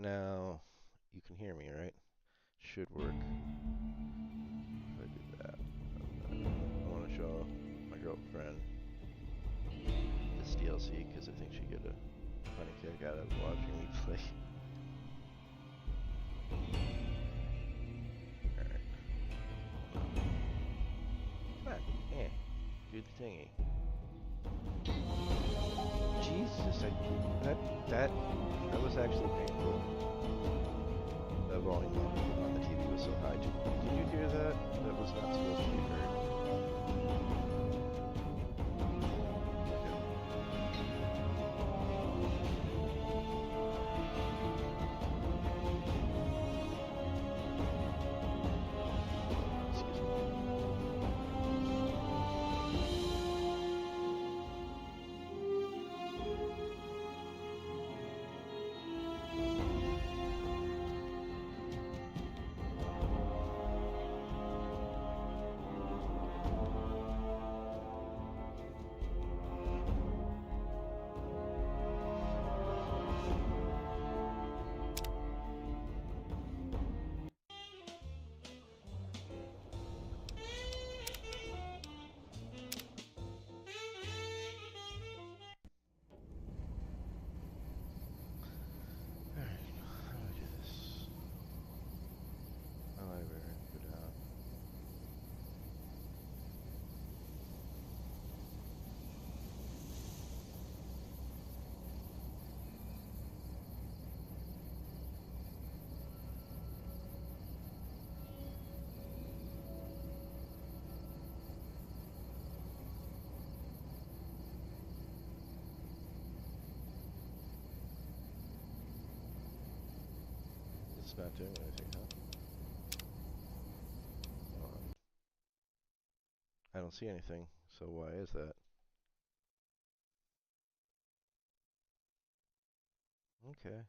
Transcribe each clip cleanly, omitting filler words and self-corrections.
Now, you can hear me, right? Should work. If I do that. I want to show my girlfriend this DLC because I think she'd get a funny kick out of watching me play. Alright. Come on. Yeah. Do the thingy. Jesus, that was actually painful. The volume on the TV was so high. Did you hear that? That was not supposed to be heard. It's not doing anything, huh? I don't see anything, so why is that? Okay.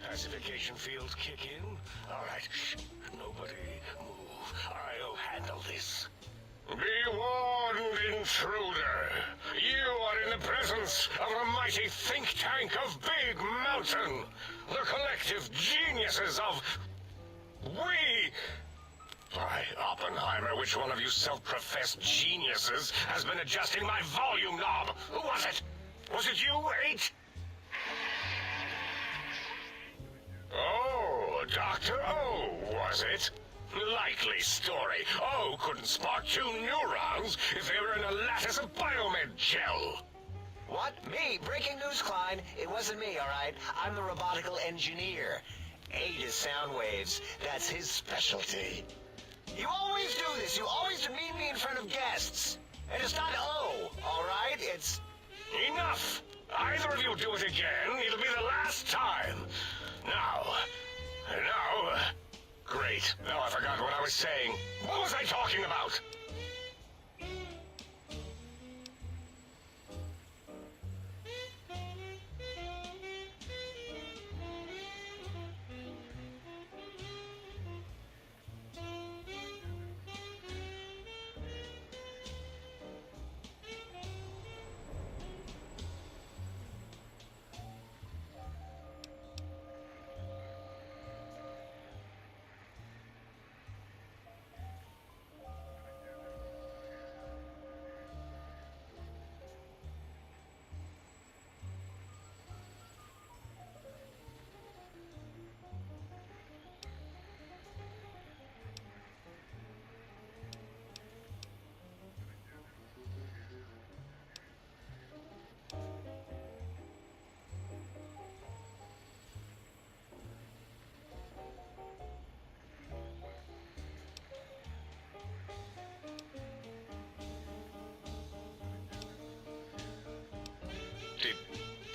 Pacification fields kick in? All right, shh. Nobody move. I'll handle this. Be warned, intruder. You are in the presence of a mighty think tank of Big Mountain. The collective geniuses of... We... By Oppenheimer, which one of you self-professed geniuses has been adjusting my volume knob? Who was it? Was it you, 8? Oh, Dr. O, was it? Likely story. O couldn't spark 2 neurons if they were in a lattice of biomed gel. What? Me? Breaking news, Klein. It wasn't me, all right? I'm the robotical engineer. 8 is sound waves. That's his specialty. You always do this. You always demean me in front of guests. And it's not O, all right? It's... Enough! Either of you do it again, it'll be the last time. Now... Great. Now I forgot what I was saying. What was I talking about?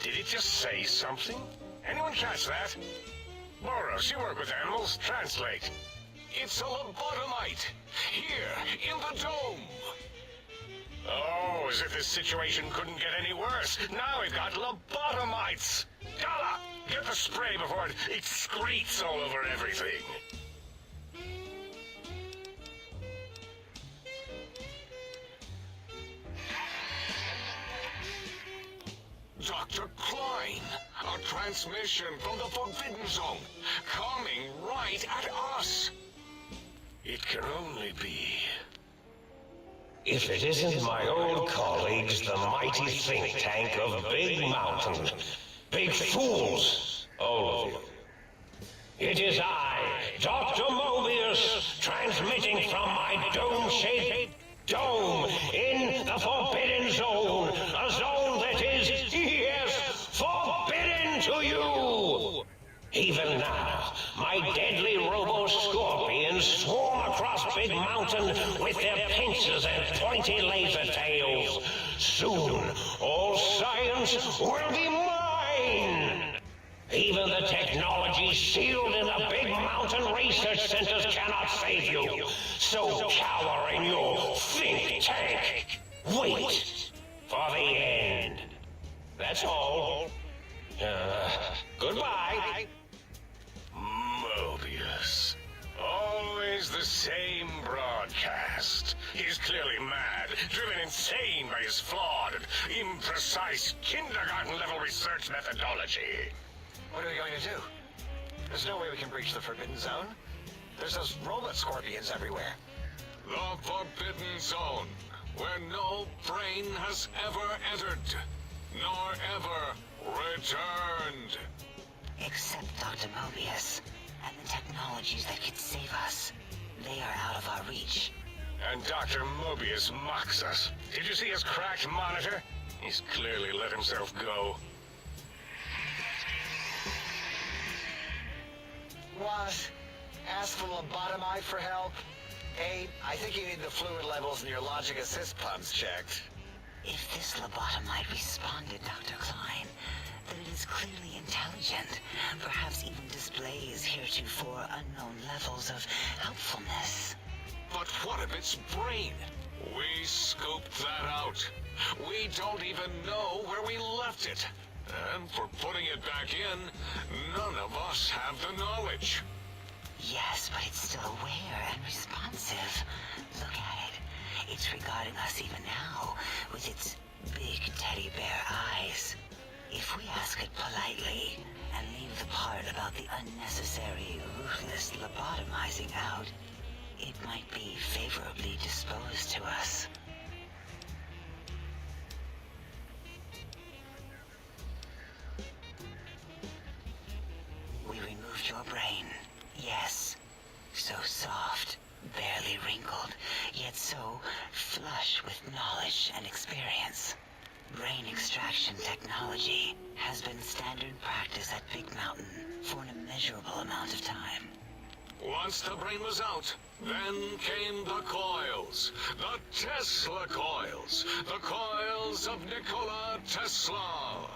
Did it just say something? Anyone catch that? Boros, you work with animals. Translate. It's a lobotomite. Here, in the dome. Oh, as if this situation couldn't get any worse. Now we've got lobotomites. Gala, get the spray before it excretes all over everything. Dr. Klein, a transmission from the Forbidden Zone, coming right at us. It can only be... If it isn't my old colleagues, the mighty think tank of Big Mountain. Big fools, all of you. It is I, Dr. Mobius, transmitting from my dome-shaped dome in the Forbidden Zone. A zone that is, yes, forbidden to you. Even now, my deadly robo-scorpions swarm across Big Mountain with their pincers and pointy laser tails. Soon, all science will be mine. Even the technology sealed in the Big Mountain research centers cannot save you. So cower in your think tank. Wait for the end. That's all. Goodbye. Mobius. Always the same broadcast. He's clearly mad, driven insane by his flawed and imprecise kindergarten-level research methodology. What are we going to do? There's no way we can breach the Forbidden Zone. There's those robot scorpions everywhere. The Forbidden Zone, where no brain has ever entered, nor ever returned. Except Dr. Mobius and the technologies that could save us. They are out of our reach. And Dr. Mobius mocks us. Did you see his cracked monitor? He's clearly let himself go. What? Ask the lobotomite for help? Hey, I think you need the fluid levels in your logic assist pumps checked. If this lobotomite responded, Dr. Klein, then it is clearly intelligent, perhaps even displays heretofore unknown levels of helpfulness. But what of its brain? We scoped that out. We don't even know where we left it. And for putting it back in, none of us have the knowledge. Yes, but it's still aware and responsive. Look at it. It's regarding us even now with its big teddy bear eyes. If we ask it politely and leave the part about the unnecessary, ruthless lobotomizing out, it might be favorably disposed to us. We removed your brain, yes. So soft, barely wrinkled, yet so flush with knowledge and experience. Brain extraction technology has been standard practice at Big Mountain for an immeasurable amount of time. Once the brain was out, then came the coils. The Tesla coils. The coils of Nikola Tesla.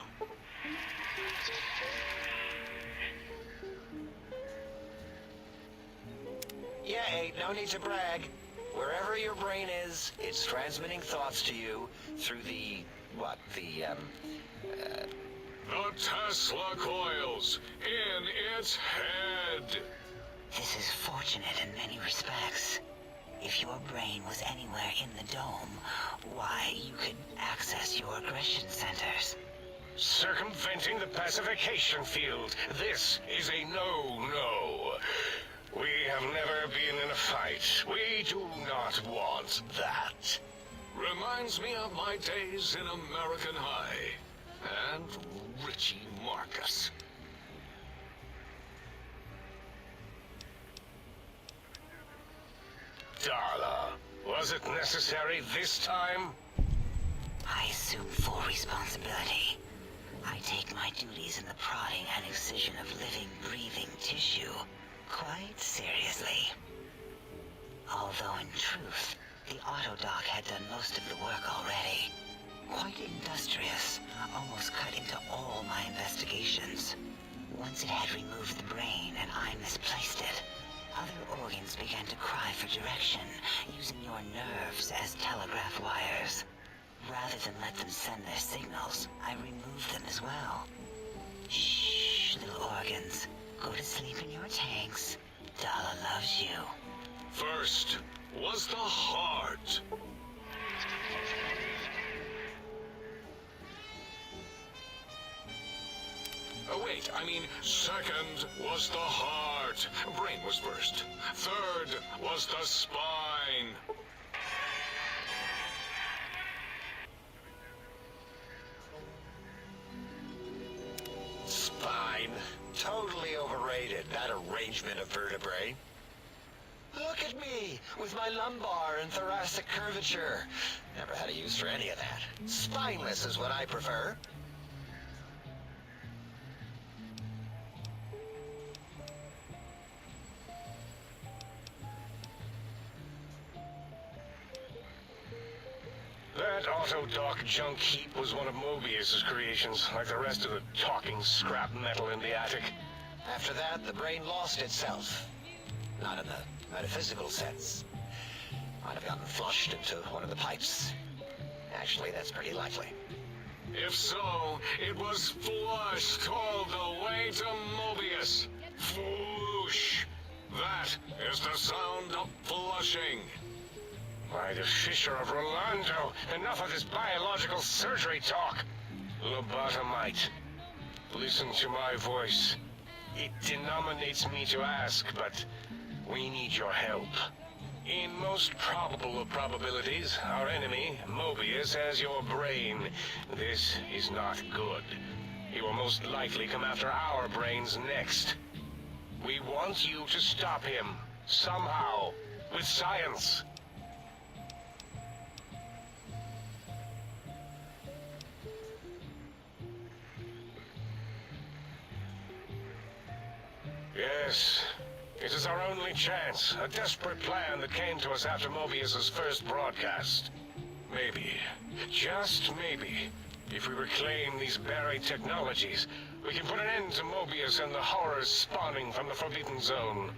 Yeah, Abe, no need to brag. Wherever your brain is, it's transmitting thoughts to you through the Tesla coils in its head. This is fortunate in many respects. If your brain was anywhere in the dome, why, you could access your aggression centers. Circumventing the pacification field. This is a no-no. We have never been in a fight. We do not want that. Reminds me of my days in American High. And Richie Marcus. Darla, was it necessary this time? I assume full responsibility. I take my duties in the prodding and excision of living, breathing tissue quite seriously. Although in truth, the autodoc had done most of the work already. Quite industrious, almost cut into all my investigations. Once it had removed the brain and I misplaced it, other organs began to cry for direction, using your nerves as telegraph wires. Rather than let them send their signals, I removed them as well. Shh, little organs. Go to sleep in your tanks. Dala loves you. First was the heart. Oh, wait, I mean, second was the heart. Brain was first. Third was the spine. spine. Totally overrated, that arrangement of vertebrae. Look at me, with my lumbar and thoracic curvature. Never had a use for any of that. Spineless is what I prefer. That autodoc junk heap was one of Mobius's creations, like the rest of the talking scrap metal in the attic. After that, the brain lost itself. Not in the metaphysical sense. Might have gotten flushed into one of the pipes. Actually, that's pretty likely. If so, it was flushed all the way to Mobius. Flush. That is the sound of flushing. By the Fisher of Rolando, enough of this biological surgery talk. Lobotomite, listen to my voice. It denominates me to ask, but we need your help. In most probable of probabilities, our enemy, Mobius, has your brain. This is not good. He will most likely come after our brains next. We want you to stop him, somehow, with science. Yes, it is our only chance. A desperate plan that came to us after Mobius's first broadcast. Maybe, just maybe, if we reclaim these buried technologies, we can put an end to Mobius and the horrors spawning from the Forbidden Zone.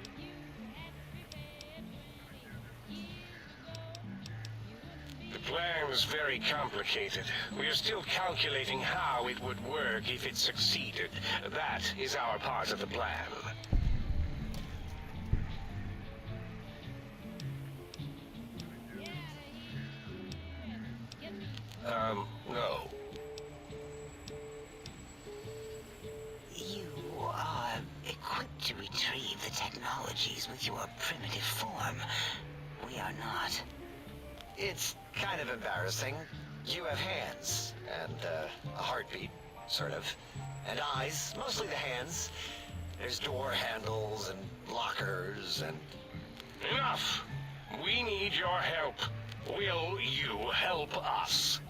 The plan is very complicated. We are still calculating how it would work if it succeeded. That is our part of the plan. No. You are equipped to retrieve the technologies with your primitive form. We are not. It's kind of embarrassing. You have hands, and a heartbeat, sort of, and eyes, mostly the hands. There's door handles and lockers and... Enough! We need your help. Will you help us?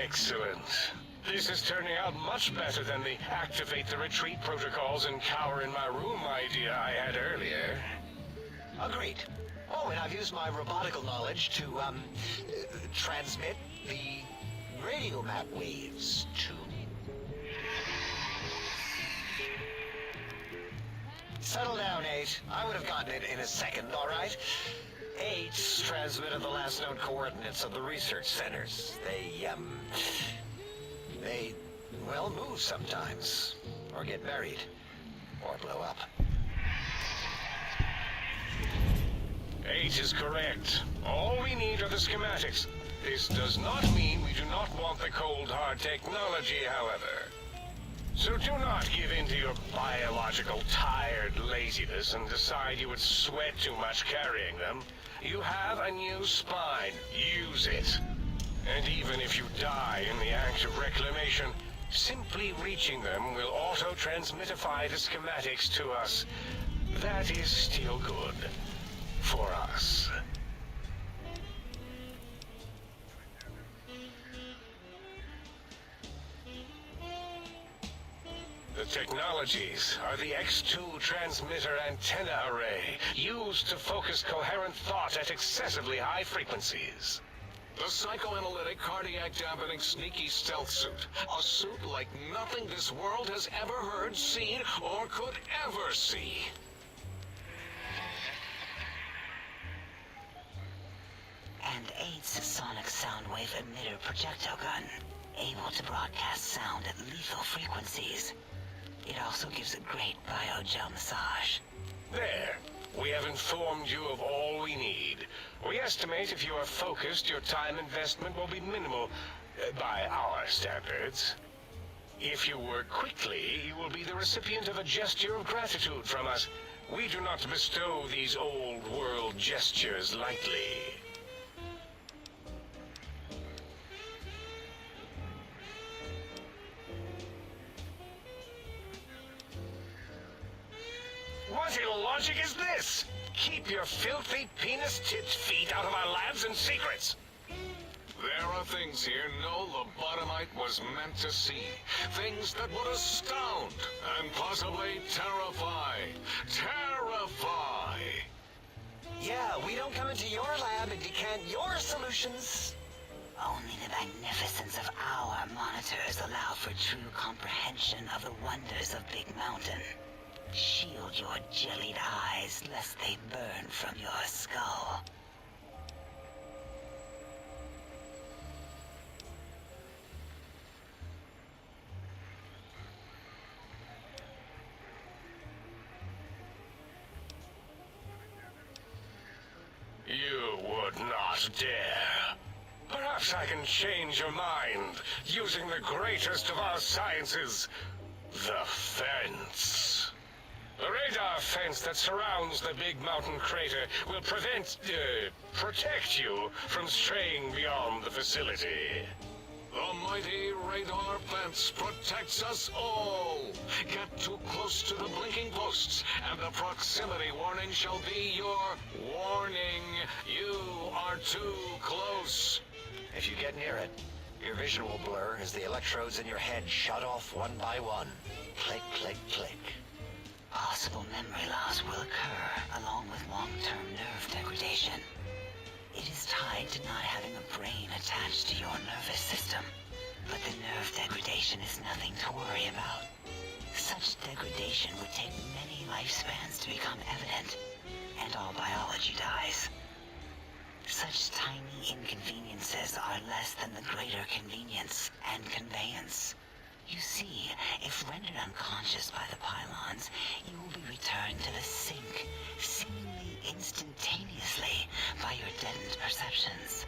Excellent. This is turning out much better than the activate the retreat protocols and cower in my room idea I had earlier. Agreed. Oh, and I've used my robotical knowledge to, transmit the radio map waves to... Settle down, 8. I would have gotten it in a second, all right? 8's transmitted the last known coordinates of the research centers. They, well, move sometimes. Or get buried. Or blow up. 8 is correct. All we need are the schematics. This does not mean we do not want the cold hard technology, however. So do not give in to your biological tired laziness and decide you would sweat too much carrying them. You have a new spine. Use it. And even if you die in the act of reclamation, simply reaching them will auto-transmitify the schematics to us. That is still good. For us. The technologies are the X2 transmitter antenna array, used to focus coherent thought at excessively high frequencies. The psychoanalytic, cardiac-dampening, sneaky stealth suit. A suit like nothing this world has ever heard, seen, or could ever see. And 8's sonic sound wave emitter projectile gun, able to broadcast sound at lethal frequencies. It also gives a great biogel massage. There. We have informed you of all we need. We estimate if you are focused, your time investment will be minimal, by our standards. If you work quickly, you will be the recipient of a gesture of gratitude from us. We do not bestow these old-world gestures lightly. What illogic is this? Keep your filthy penis-tipped feet out of our labs and secrets. There are things here no lobotomite was meant to see. Things that would astound and possibly terrify. Terrify! Yeah, we don't come into your lab and decant your solutions. Only the magnificence of our monitors allow for true comprehension of the wonders of Big Mountain. Shield your jellied eyes lest they burn from your skull. You would not dare. Perhaps I can change your mind using the greatest of our sciences, the fence. The radar fence that surrounds the Big Mountain crater will protect you from straying beyond the facility. The mighty radar fence protects us all. Get too close to the blinking posts, and the proximity warning shall be your warning. You are too close. If you get near it, your vision will blur as the electrodes in your head shut off one by one. Click, click, click. Possible memory loss will occur, along with long-term nerve degradation. It is tied to not having a brain attached to your nervous system. But the nerve degradation is nothing to worry about. Such degradation would take many lifespans to become evident, and all biology dies. Such tiny inconveniences are less than the greater convenience and conveyance. You see, if rendered unconscious by the pylons, you will be returned to the sink, seemingly instantaneously by your deadened perceptions.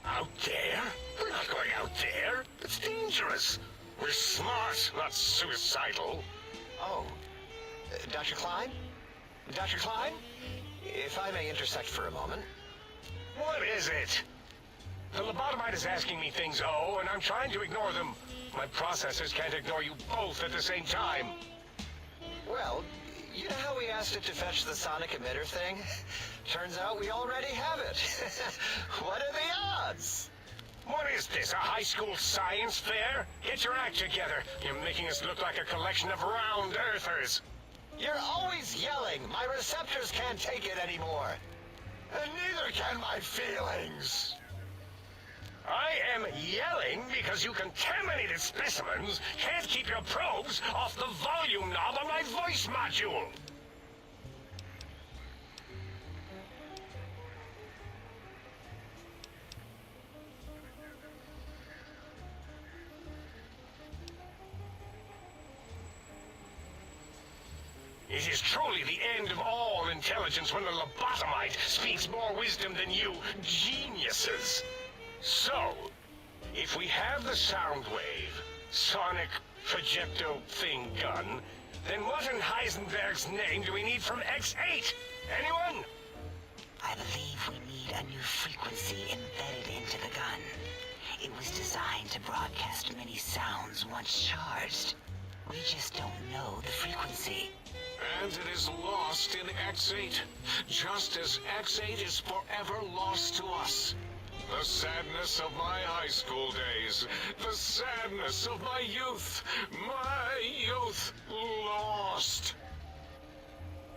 Out there? We're not going out there. It's dangerous. We're smart, not suicidal. Oh, Dr. Klein? Dr. Klein? If I may intersect for a moment. What is it? The lobotomite is asking me things, and I'm trying to ignore them. My processors can't ignore you both at the same time. Well, you know how we asked it to fetch the sonic emitter thing? Turns out we already have it. What are the odds? What is this, a high school science fair? Get your act together. You're making us look like a collection of round earthers. You're always yelling. My receptors can't take it anymore. And neither can my feelings. I am yelling because you contaminated specimens can't keep your probes off the volume knob on my voice module. It is truly the end of all intelligence when the lobotomite speaks more wisdom than you geniuses. So, if we have the sound wave, sonic projecto thing gun, then what in Heisenberg's name do we need from X8? Anyone? I believe we need a new frequency embedded into the gun. It was designed to broadcast many sounds once charged. We just don't know the frequency. And it is lost in X8, just as X8 is forever lost to us. The sadness of my high school days, the sadness of my youth lost.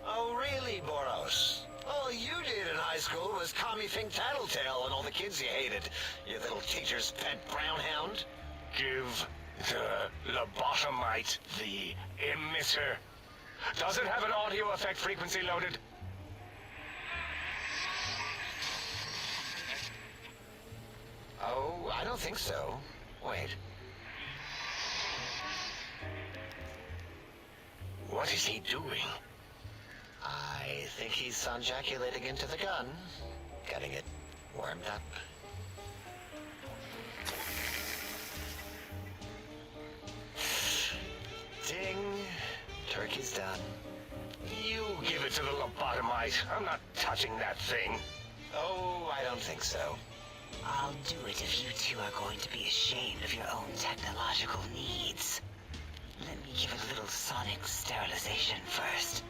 Oh, really, Boros? All you did in high school was call me Fink Tattletale and all the kids you hated, you little teacher's pet brown hound. Give the lobotomite the emitter. Does it have an audio effect frequency loaded? Oh, I don't think so. Wait. What is he doing? I think he's sonjaculating into the gun, getting it warmed up. Ding. Turkey's done. You give it to the lobotomite. I'm not touching that thing. Oh, I don't think so. I'll do it if you two are going to be ashamed of your own technological needs. Let me give a little sonic sterilization first.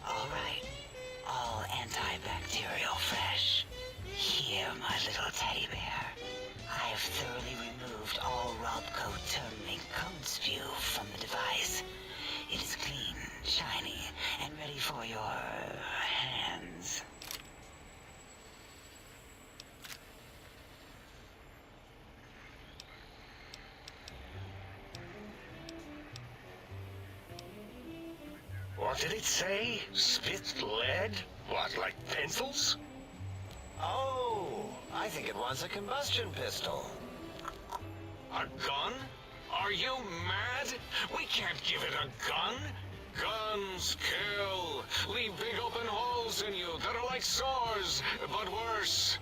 All right, all antibacterial fresh. Here, my little teddy bear. I have thoroughly removed all Robco terminate code spew from the device. It is clean, shiny, and ready for your hands. What did it say? Spit lead? What, like pencils? Oh, I think it wants a combustion pistol. A gun? Are you mad? We can't give it a gun. Guns kill, leave big open holes in you that are like sores, but worse.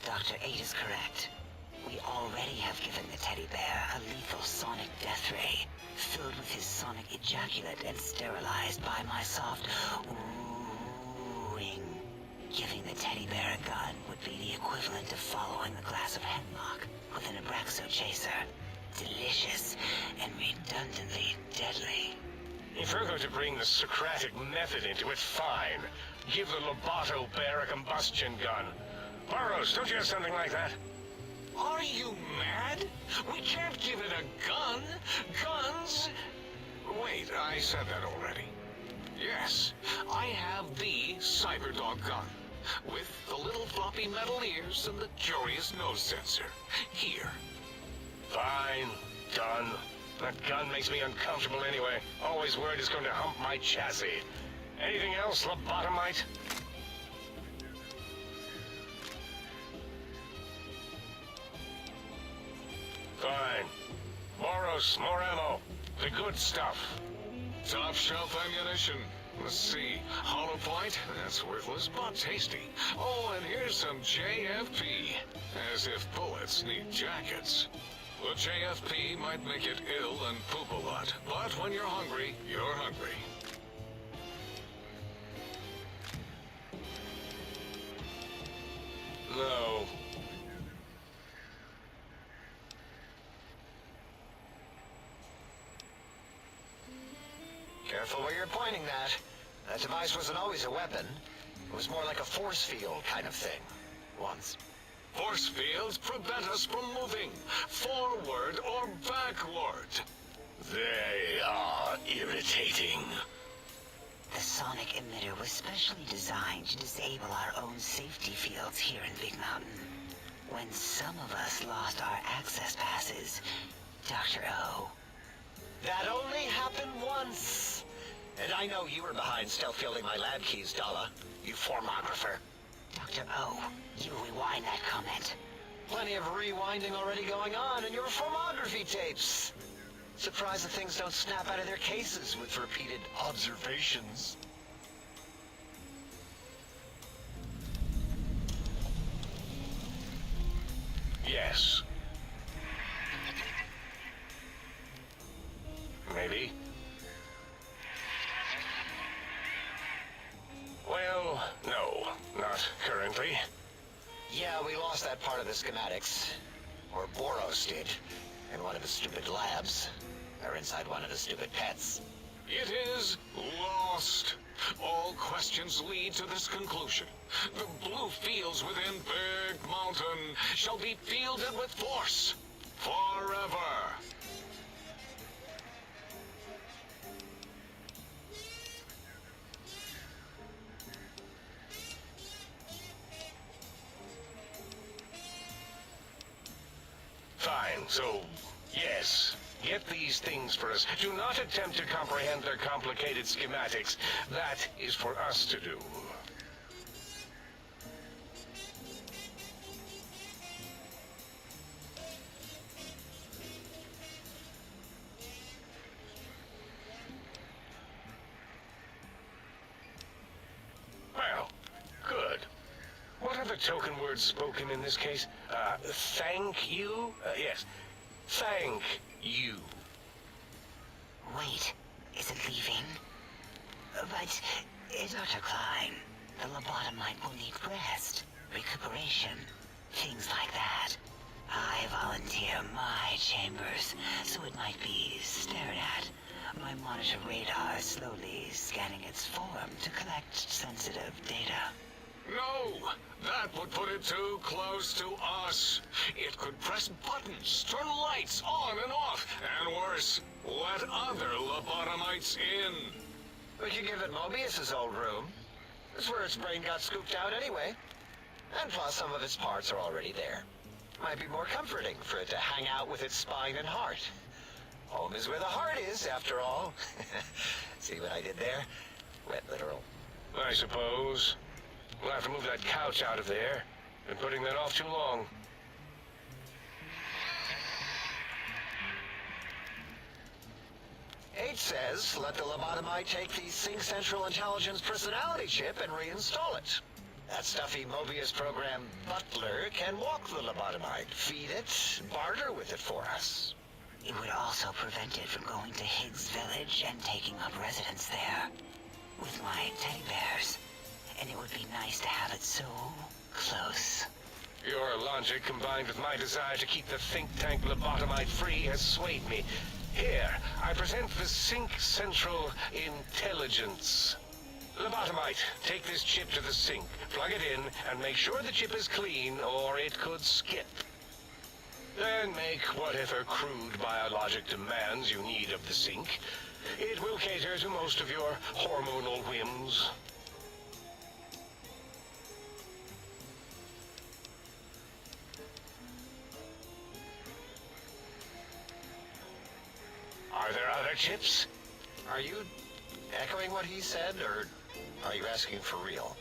Dr. 8 is correct. We already have given the teddy bear a lethal sonic death ray, filled with his sonic ejaculate and sterilized by my soft oohing. Giving the teddy bear a gun would be the equivalent of following the glass of hemlock with an Abraxo chaser. Delicious and redundantly deadly. If we're going to bring the Socratic method into it, fine. Give the Loboto bear a combustion gun. Burroughs, don't you have something like that? Are you mad? We can't give it a gun. Guns... Wait, I said that already. Yes, I have the Cyberdog gun, with the little floppy metal ears and the curious nose sensor. Here. Fine. Done. That gun makes me uncomfortable anyway. Always worried it's going to hump my chassis. Anything else, lobotomite? Fine. Moros, more ammo. The good stuff. Top shelf ammunition. Let's see. Hollow point? That's worthless, but tasty. Oh, and here's some JFP. As if bullets need jackets. The JFP might make it ill and poop a lot, but when you're hungry, you're hungry. No. Careful where you're pointing that. That device wasn't always a weapon. It was more like a force field kind of thing. Once. Force fields prevent us from moving, forward or backward. They are irritating. The sonic emitter was specially designed to disable our own safety fields here in Big Mountain. When some of us lost our access passes, Dr. O. That only happened once. And I know you were behind stealth fielding my lab keys, Dalla. You formographer. Dr. O, you rewind that comment. Plenty of rewinding already going on in your formography tapes. Surprised that things don't snap out of their cases with repeated observations. Yes. Maybe. Well, no, not currently. Yeah, we lost that part of the schematics. Or Boros did. In one of the stupid labs. Or inside one of the stupid pets. It is lost. All questions lead to this conclusion. The blue fields within Big Mountain shall be fielded with force. Forever. Fine, so, yes. Get these things for us. Do not attempt to comprehend their complicated schematics. That is for us to do. Well, good. What are the token words spoken in this case? Thank you? Yes. Thank you. Wait, is it leaving? But, Dr. Klein, the lobotomite will need rest, recuperation, things like that. I volunteer my chambers, so it might be stared at. My monitor radar is slowly scanning its form to collect sensitive data. No, that would put it too close to us. It could press buttons, turn lights on and off, and worse, let other lobotomites in. We could give it Mobius's old room. That's where its brain got scooped out anyway. And plus, some of its parts are already there. Might be more comforting for it to hang out with its spine and heart. Home is where the heart is, after all. See what I did there? Wet literal. I suppose. We'll have to move that couch out of there. Been putting that off too long. H says, let the lobotomite take the Sync Central Intelligence personality chip and reinstall it. That stuffy Mobius program butler can walk the lobotomite, feed it, barter with it for us. It would also prevent it from going to Higgs Village and taking up residence there. With my teddy bears. And it would be nice to have it so close. Your logic combined with my desire to keep the think tank lobotomite free has swayed me. Here, I present the Sync Central Intelligence. Lobotomite, take this chip to the sink, plug it in, and make sure the chip is clean, or it could skip. Then make whatever crude biologic demands you need of the sink. It will cater to most of your hormonal whims. other chips? Are you echoing what he said, or are you asking for real?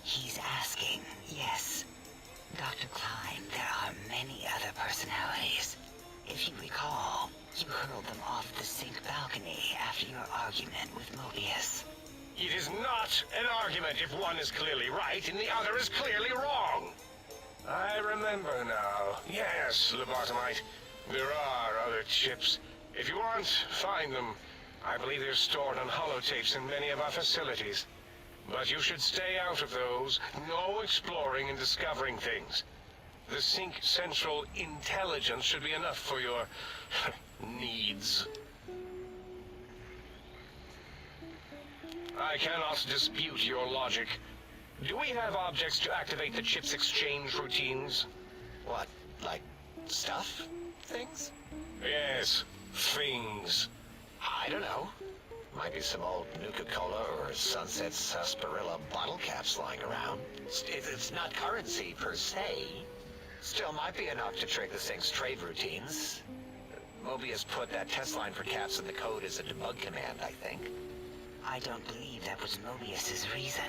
He's asking, yes. Dr. Klein, there are many other personalities. If you recall, you hurled them off the sink balcony after your argument with Mobius. It is not an argument if one is clearly right and the other is clearly wrong. I remember now. Yes, Lobotomite. There are other chips. If you want, find them. I believe they're stored on holotapes in many of our facilities. But you should stay out of those. No exploring and discovering things. The Sync Central intelligence should be enough for your needs. I cannot dispute your logic. Do we have objects to activate the chip's exchange routines? What, like stuff? Things? Yes, things. I don't know. Might be some old Nuka-Cola or Sunset Sarsaparilla bottle caps lying around. It's not currency per se. Still might be enough to trigger the thing's trade routines. Mobius put that test line for caps in the code as a debug command, I think. I don't believe that was Mobius's reason.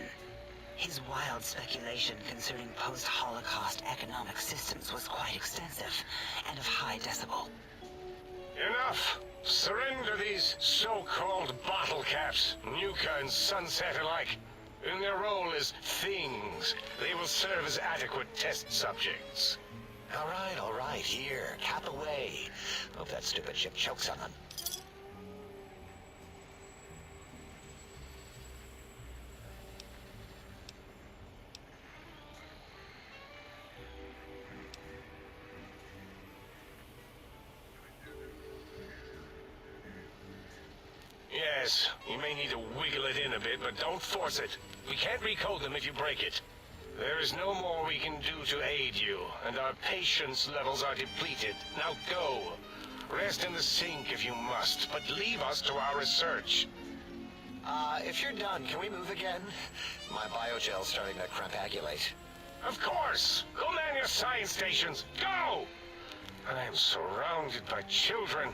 His wild speculation concerning post-Holocaust economic systems was quite extensive and of high decibel. Enough! Surrender these so-called bottle caps, Nuka and Sunset alike. In their role as things, they will serve as adequate test subjects. All right, here, cap away. Hope that stupid ship chokes on them. Yes, you may need to wiggle it in a bit, but don't force it. We can't recode them if you break it. There is no more we can do to aid you, and our patience levels are depleted. Now go. Rest in the sink if you must, but leave us to our research. If you're done, can we move again? My biogel's starting to crampagulate. Of course! Go man your science stations! Go! I am surrounded by children.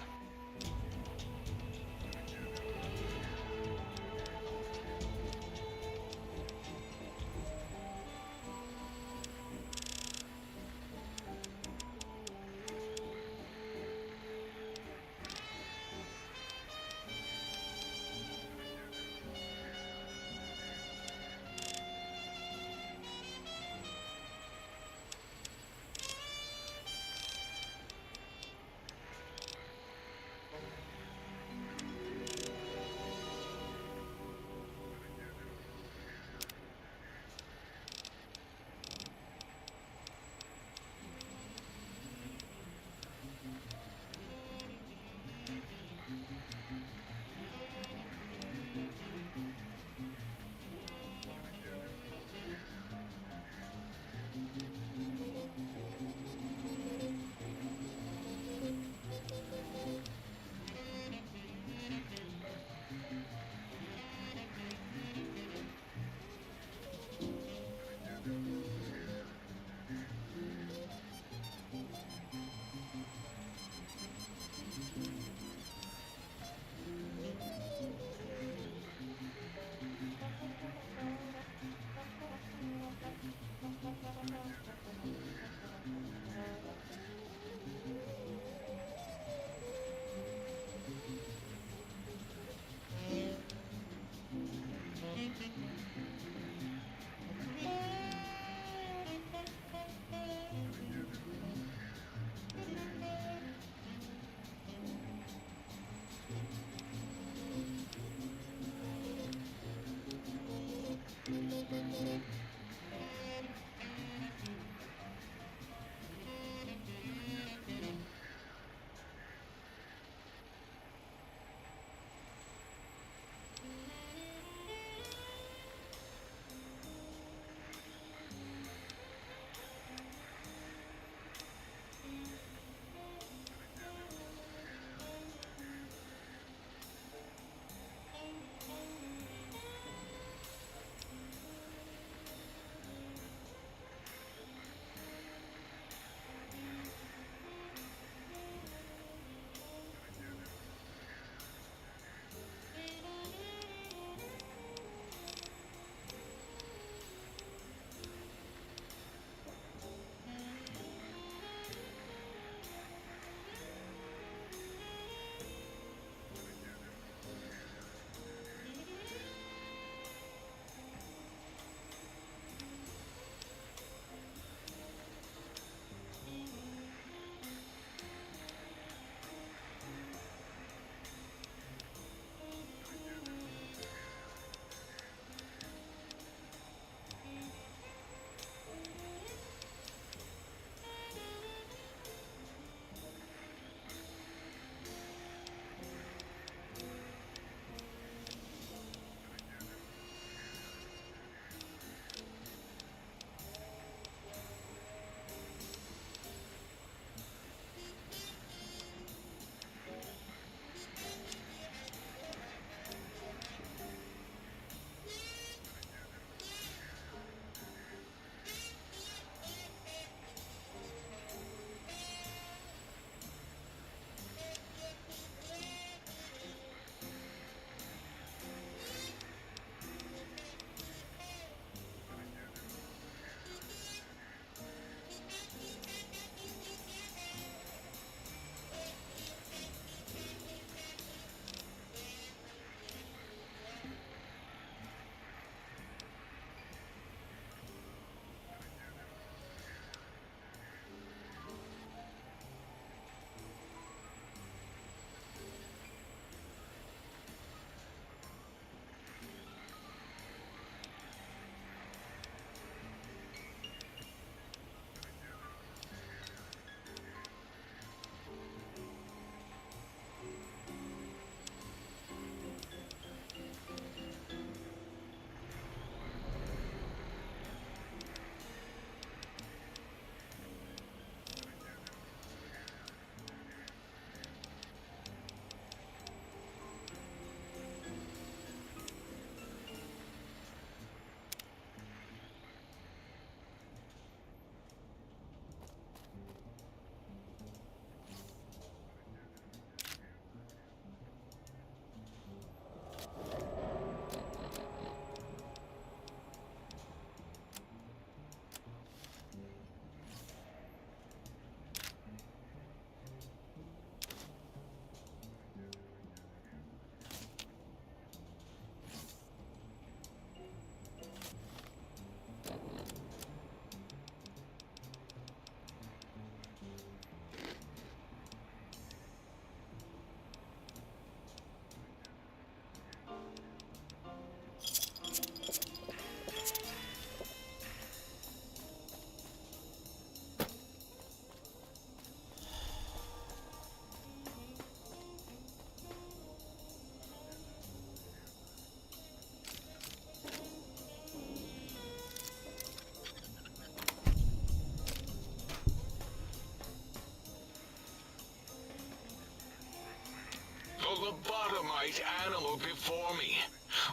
white animal before me.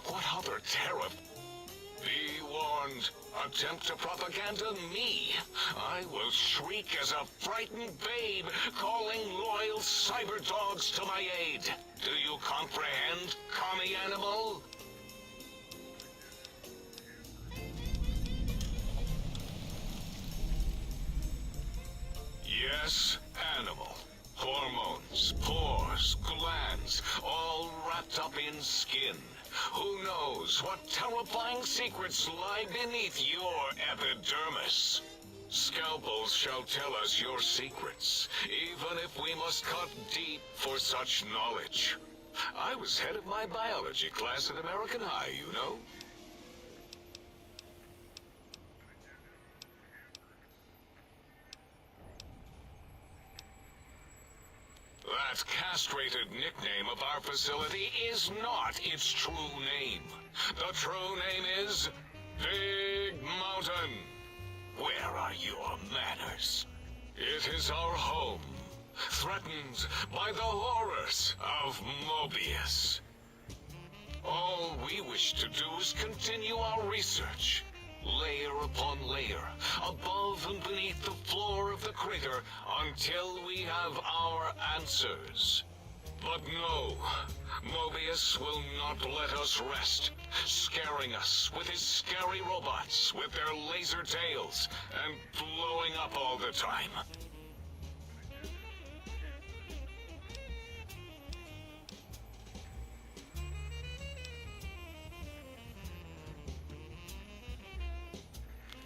What other terror? Be warned. Attempt to propaganda me. I will shriek as a frightened babe, calling loyal cyber dogs to my aid. Do you comprehend, commie animal? Yes, animal. Hormones, pores, glands, all wrapped up in skin. Who knows what terrifying secrets lie beneath your epidermis? Scalpels shall tell us your secrets, even if we must cut deep for such knowledge. I was head of my biology class at American High, you know. That castrated nickname of our facility is not its true name. The true name is Big Mountain. Where are your manners? It is our home, threatened by the horrors of Mobius. All we wish to do is continue our research, layer upon layer, above and beneath the floor of the crater, until we have our answers. But no, Mobius will not let us rest, scaring us with his scary robots with their laser tails and blowing up all the time.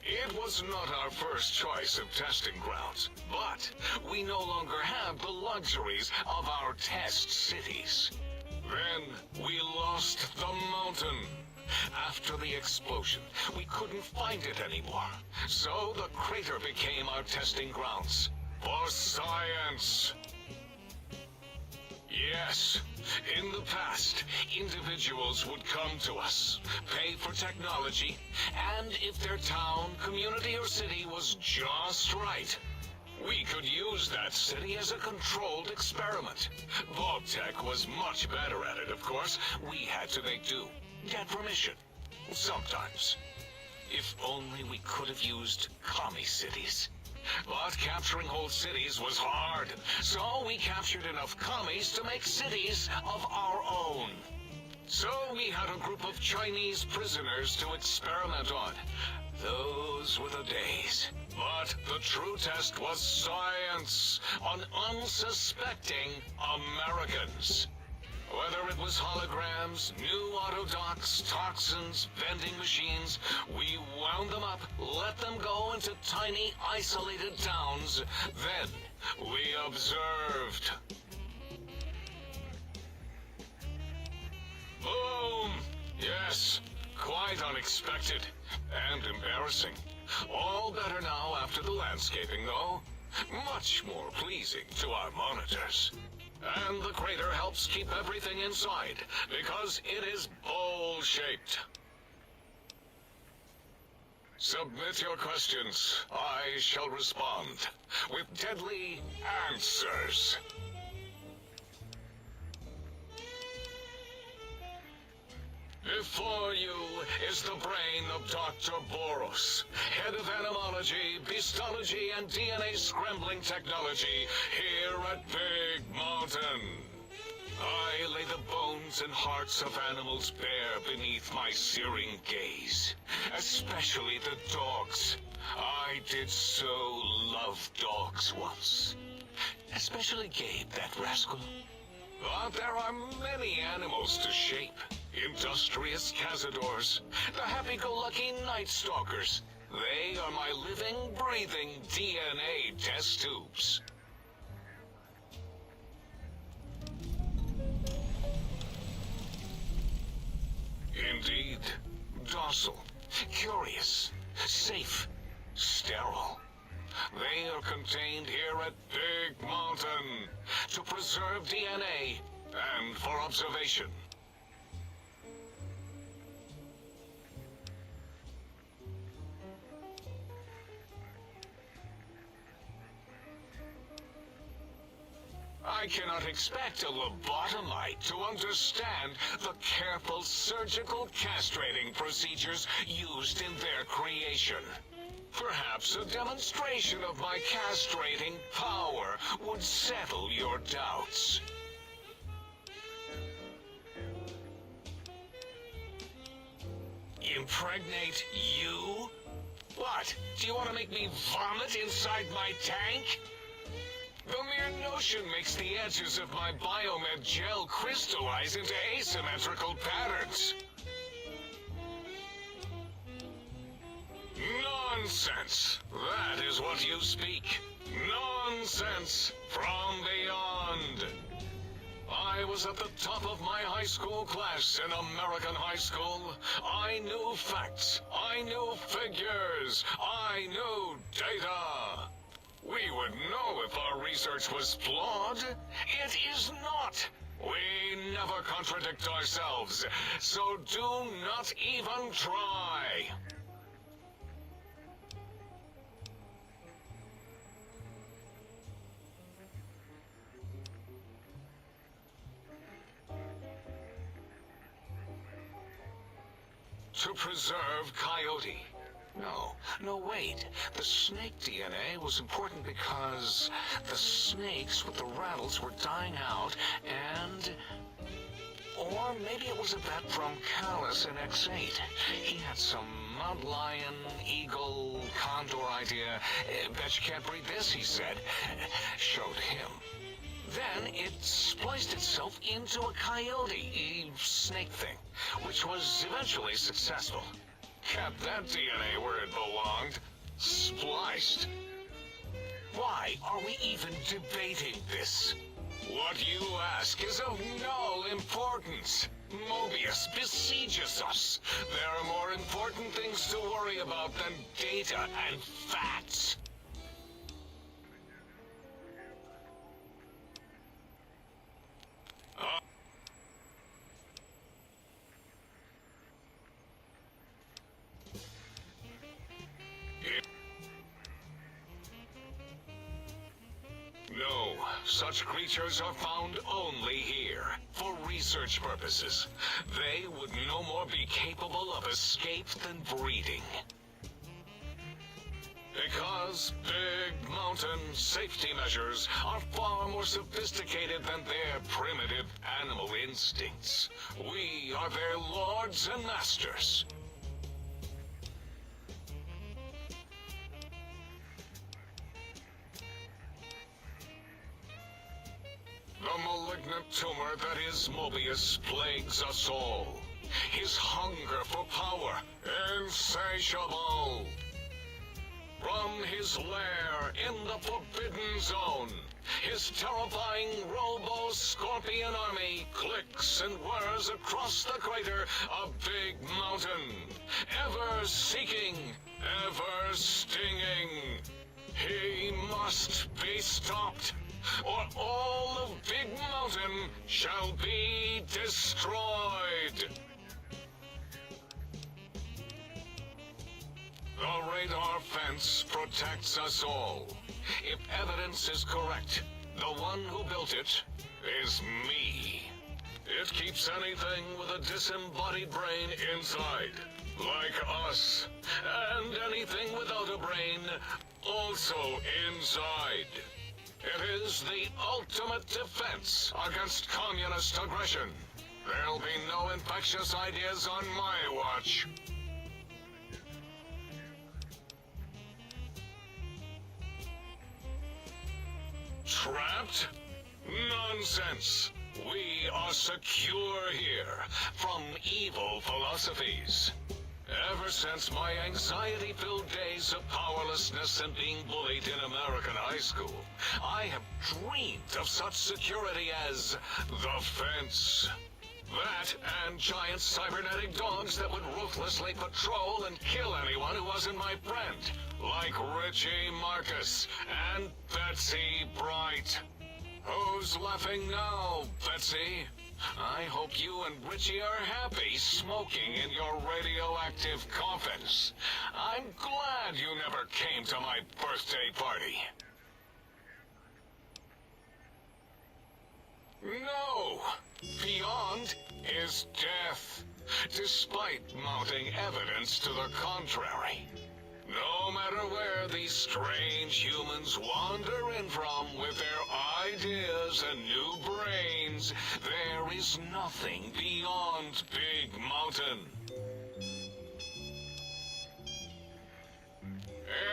It was not our first choice of testing grounds, but we no longer have the luxuries of our test cities. Then we lost the mountain. After the explosion, we couldn't find it anymore, so the crater became our testing grounds for science. Yes, in the past, individuals would come to us, pay for technology, and if their town, community, or city was just right, we could use that city as a controlled experiment. Vault-Tec was much better at it, of course. We had to make do, get permission, sometimes. If only we could have used commie cities. But capturing whole cities was hard, so we captured enough commies to make cities of our own. So we had a group of Chinese prisoners to experiment on. Those were the days. But the true test was science on unsuspecting Americans. Whether it was holograms, new autodocs, toxins, vending machines, we wound them up, let them go into tiny, isolated towns. Then we observed. Boom! Yes, quite unexpected and embarrassing. All better now after the landscaping, though. Much more pleasing to our monitors. And the crater helps keep everything inside, because it is bowl-shaped. Submit your questions. I shall respond with deadly answers. Before you is the brain of Dr. Boros, head of animalogy, beastology, and DNA scrambling technology here at Big Mountain. I lay the bones and hearts of animals bare beneath my searing gaze, especially the dogs. I did so love dogs once. Especially Gabe, that rascal. But there are many animals to shape. Industrious cazadors, the happy-go-lucky night stalkers. They are my living, breathing DNA test tubes. Indeed, docile, curious, safe, sterile. They are contained here at Big Mountain to preserve DNA and for observation. I cannot expect a lobotomite to understand the careful surgical castrating procedures used in their creation. Perhaps a demonstration of my castrating power would settle your doubts. Impregnate you? What? Do you want to make me vomit inside my tank? The mere notion makes the edges of my biomed gel crystallize into asymmetrical patterns. Nonsense! That is what you speak. Nonsense from beyond. I was at the top of my high school class in American high school. I knew facts. I knew figures. I knew data. We would know if our research was flawed. It is not. We never contradict ourselves, so do not even try. To preserve coyote. No, wait. The snake DNA was important because the snakes with the rattles were dying out, and... Or maybe it was a bet from Callus in X8. He had some mountain lion, eagle, condor idea. Bet you can't breed this, he said. Showed him. Then it spliced itself into a coyote snake thing, which was eventually successful. Kept that DNA where it belonged. Spliced. Why are we even debating this? What you ask is of no importance. Mobius besieges us. There are more important things to worry about than data and facts. No, such creatures are found only here, for research purposes. They would no more be capable of escape than breeding. Because big mountain safety measures are far more sophisticated than their primitive animal instincts. We are their lords and masters. The malignant tumor that is Mobius plagues us all. His hunger for power, insatiable. From his lair in the Forbidden Zone, his terrifying robo-scorpion army clicks and whirs across the crater of Big Mountain, ever seeking, ever stinging. He must be stopped, or all of Big Mountain shall be destroyed. The radar fence protects us all. If evidence is correct, the one who built it is me. It keeps anything with a disembodied brain inside, like us, and anything without a brain also inside. It is the ultimate defense against communist aggression. There'll be no infectious ideas on my watch. Trapped? Nonsense! We are secure here from evil philosophies. Ever since my anxiety-filled days of powerlessness and being bullied in American high school, I have dreamed of such security as the fence. That and giant cybernetic dogs that would ruthlessly patrol and kill anyone who wasn't my friend, like Richie Marcus and Betsy Bright. Who's laughing now, Betsy? I hope you and Richie are happy smoking in your radioactive coffins. I'm glad you never came to my birthday party. No! Beyond is death, despite mounting evidence to the contrary. No matter where these strange humans wander in from with their ideas and new brains, there is nothing beyond Big Mountain.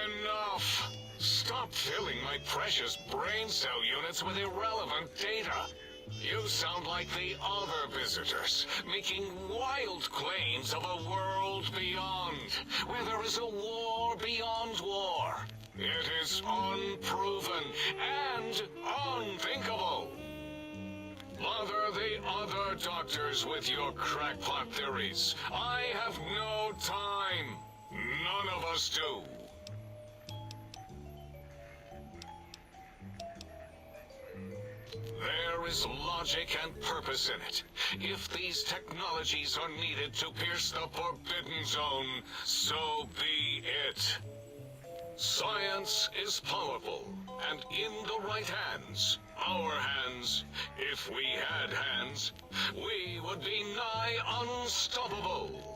Enough! Stop filling my precious brain cell units with irrelevant data. You sound like the other visitors, making wild claims of a world beyond, where there is a war beyond war. It is unproven and unthinkable. Bother the other doctors with your crackpot theories. I have no time. None of us do. There is logic and purpose in it. If these technologies are needed to pierce the Forbidden Zone, so be it. Science is powerful, and in the right hands, our hands, if we had hands, we would be nigh unstoppable.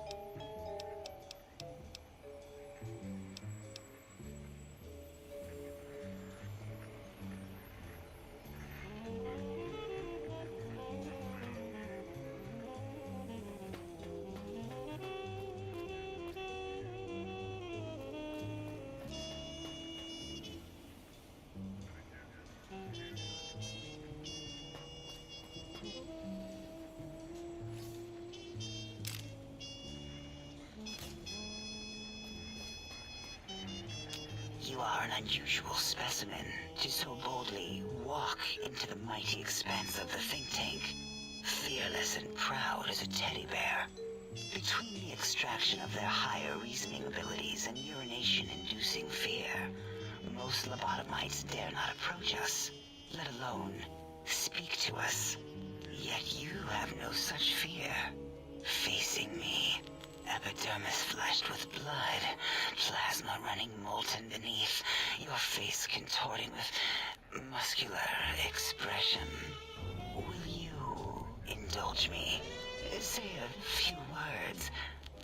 You are an unusual specimen to so boldly walk into the mighty expanse of the think tank, fearless and proud as a teddy bear. Between the extraction of their higher reasoning abilities and urination-inducing fear, most lobotomites dare not approach us, let alone speak to us. Yet you have no such fear. Facing me, epidermis flushed with blood, plasma running molten beneath, your face contorting with muscular expression. Will you indulge me? Say a few words.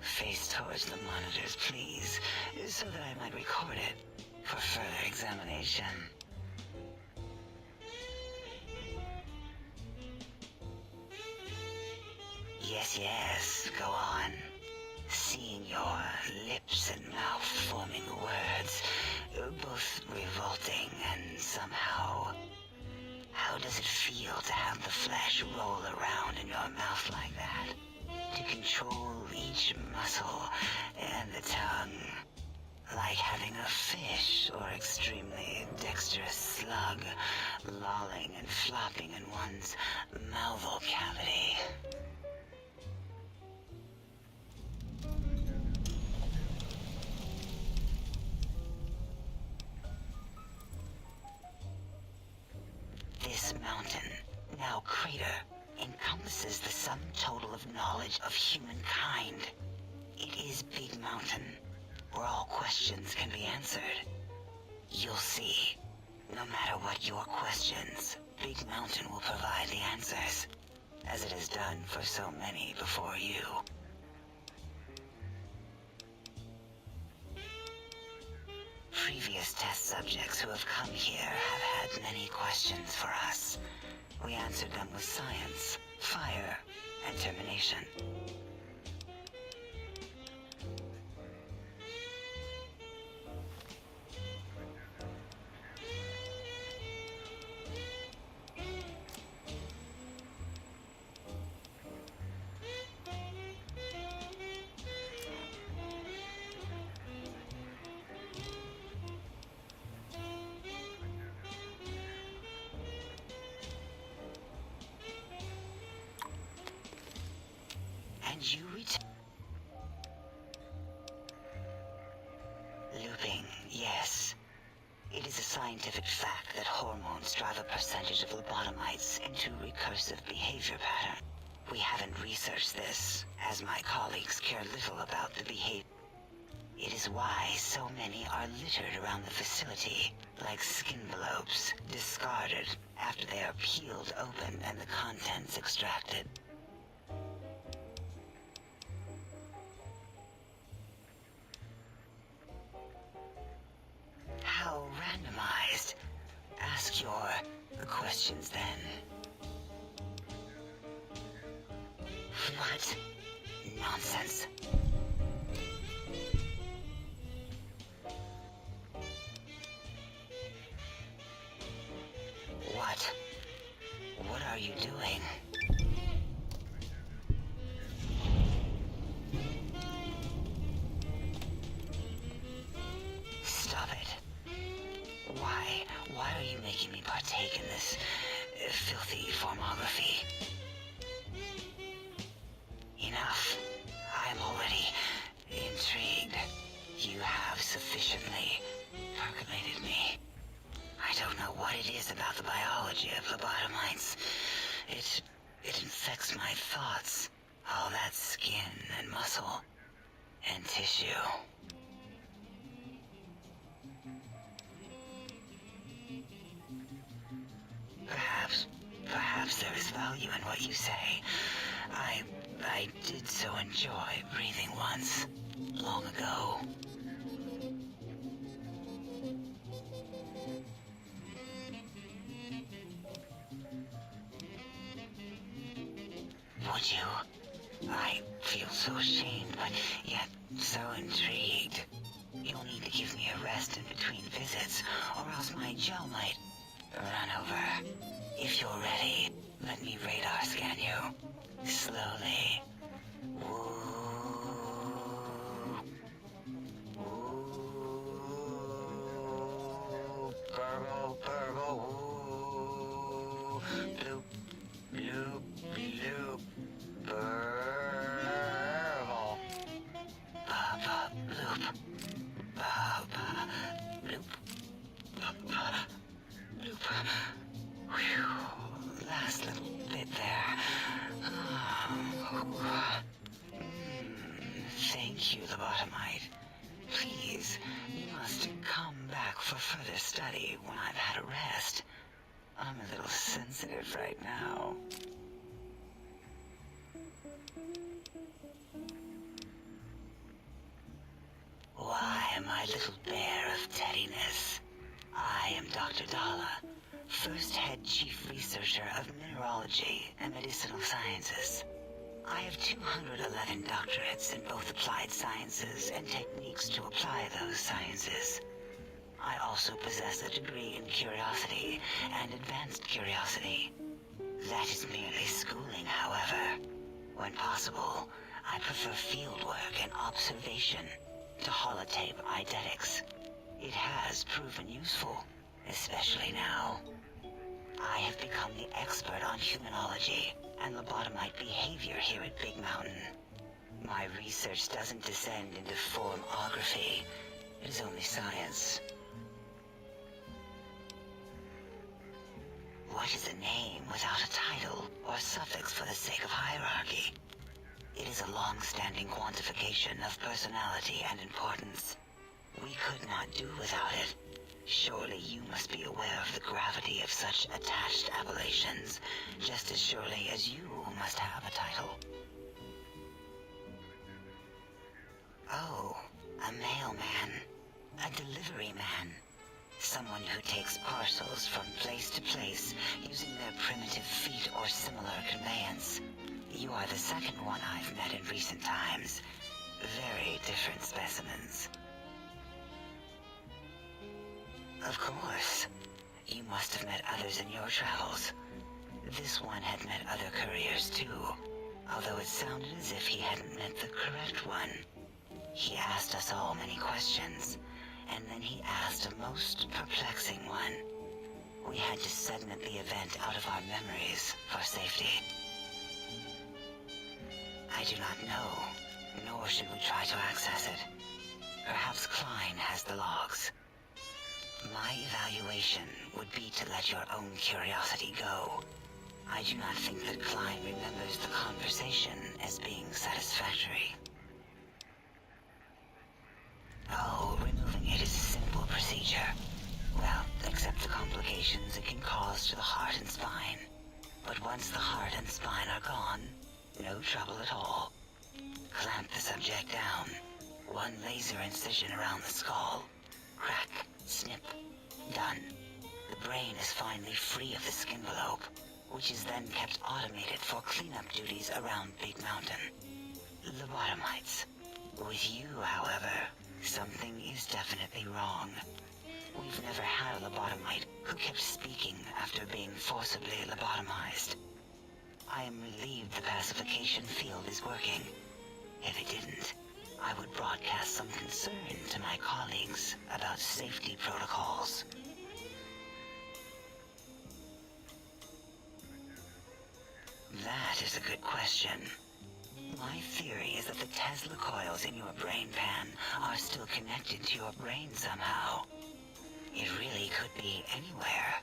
Face towards the monitors, please, so that I might record it for further examination. Yes, go on. Seeing your lips and mouth forming words, both revolting and somehow... How does it feel to have the flesh roll around in your mouth like that? To control each muscle and the tongue, like having a fish or extremely dexterous slug lolling and flopping in one's mouthal cavity. This mountain, now crater, encompasses the sum total of knowledge of humankind. It is Big Mountain, where all questions can be answered. You'll see, no matter what your questions, Big Mountain will provide the answers, as it has done for so many before you. Previous test subjects who have come here have had many questions for us. We answered them with science, fire, and determination. And you Looping, yes. It is a scientific fact that hormones drive a percentage of lobotomites into recursive behavior pattern. We haven't researched this, as my colleagues care little about the behavior. It is why so many are littered around the facility, like skin envelopes, discarded after they are peeled open and the contents extracted. How randomized? Ask your questions then. What? Nonsense. What? What are you doing? Stop it. Why? Why are you making me partake in this filthy formography? Enough. I am already intrigued. You have sufficiently percolated me. I don't know what it is about the biology of lobotomites. It infects my thoughts. All that skin and muscle and tissue. Perhaps there is value in what you say. I did so enjoy breathing once, long ago. Would you? I feel so ashamed, but yet so intrigued. You'll need to give me a rest in between visits, or else my jaw might run over. If you're ready, let me radar scan you. Slowly. Woo. Woo. Burgle, burgle, woo. Bloop, bloop, bloop. Burgle. Ba-ba, bloop. Ba-ba, bloop. Ba-ba, bloop. Whew, last little bit there. Thank you, lobotomite. Please, you must come back for further study when I've had a rest. I'm a little sensitive right now. Why, my little bear of teddiness. I am Dr. Dalla, first head chief researcher of mineralogy and medicinal sciences. I have 211 doctorates in both applied sciences and techniques to apply those sciences. I also possess a degree in curiosity and advanced curiosity. That is merely schooling, however. When possible, I prefer fieldwork and observation to holotape eidetics. It has proven useful, especially now. I have become the expert on humanology and lobotomite behavior here at Big Mountain. My research doesn't descend into formography. It is only science. What is a name without a title or suffix for the sake of hierarchy? It is a long-standing quantification of personality and importance. We could not do without it. Surely you must be aware of the gravity of such attached appellations, just as surely as you must have a title. Oh, a mailman. A delivery man. Someone who takes parcels from place to place using their primitive feet or similar conveyance. You are the second one I've met in recent times. Very different specimens. Of course. You must have met others in your travels. This one had met other couriers too, although it sounded as if he hadn't met the correct one. He asked us all many questions, and then he asked a most perplexing one. We had to segment the event out of our memories for safety. I do not know, nor should we try to access it. Perhaps Klein has the logs. My evaluation would be to let your own curiosity go. I do not think that Klein remembers the conversation as being satisfactory. Oh, removing it is a simple procedure. Well, Once the heart and spine are gone, no trouble at all. Clamp the subject down. One laser incision around the skull. Crack, snip, done. The brain is finally free of the skin envelope, which is then kept automated for cleanup duties around Big Mountain. Lobotomites. With you, however, something is definitely wrong. We've never had a lobotomite who kept speaking after being forcibly lobotomized. I am relieved the pacification field is working. If it didn't, I would broadcast some concern to my colleagues about safety protocols. That is a good question. My theory is that the Tesla coils in your brain pan are still connected to your brain somehow. It really could be anywhere.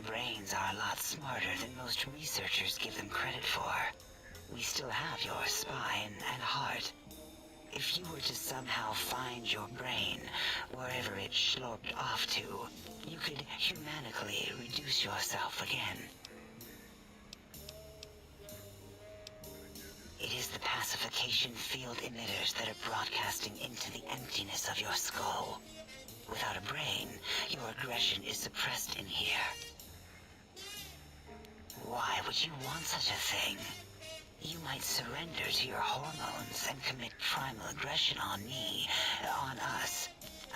Brains are a lot smarter than most researchers give them credit for. We still have your spine and heart. If you were to somehow find your brain, wherever it sloped off to, you could humanically reduce yourself again. It is the pacification field emitters that are broadcasting into the emptiness of your skull. Without a brain, your aggression is suppressed in here. Why would you want such a thing? You might surrender to your hormones and commit primal aggression on me, on us,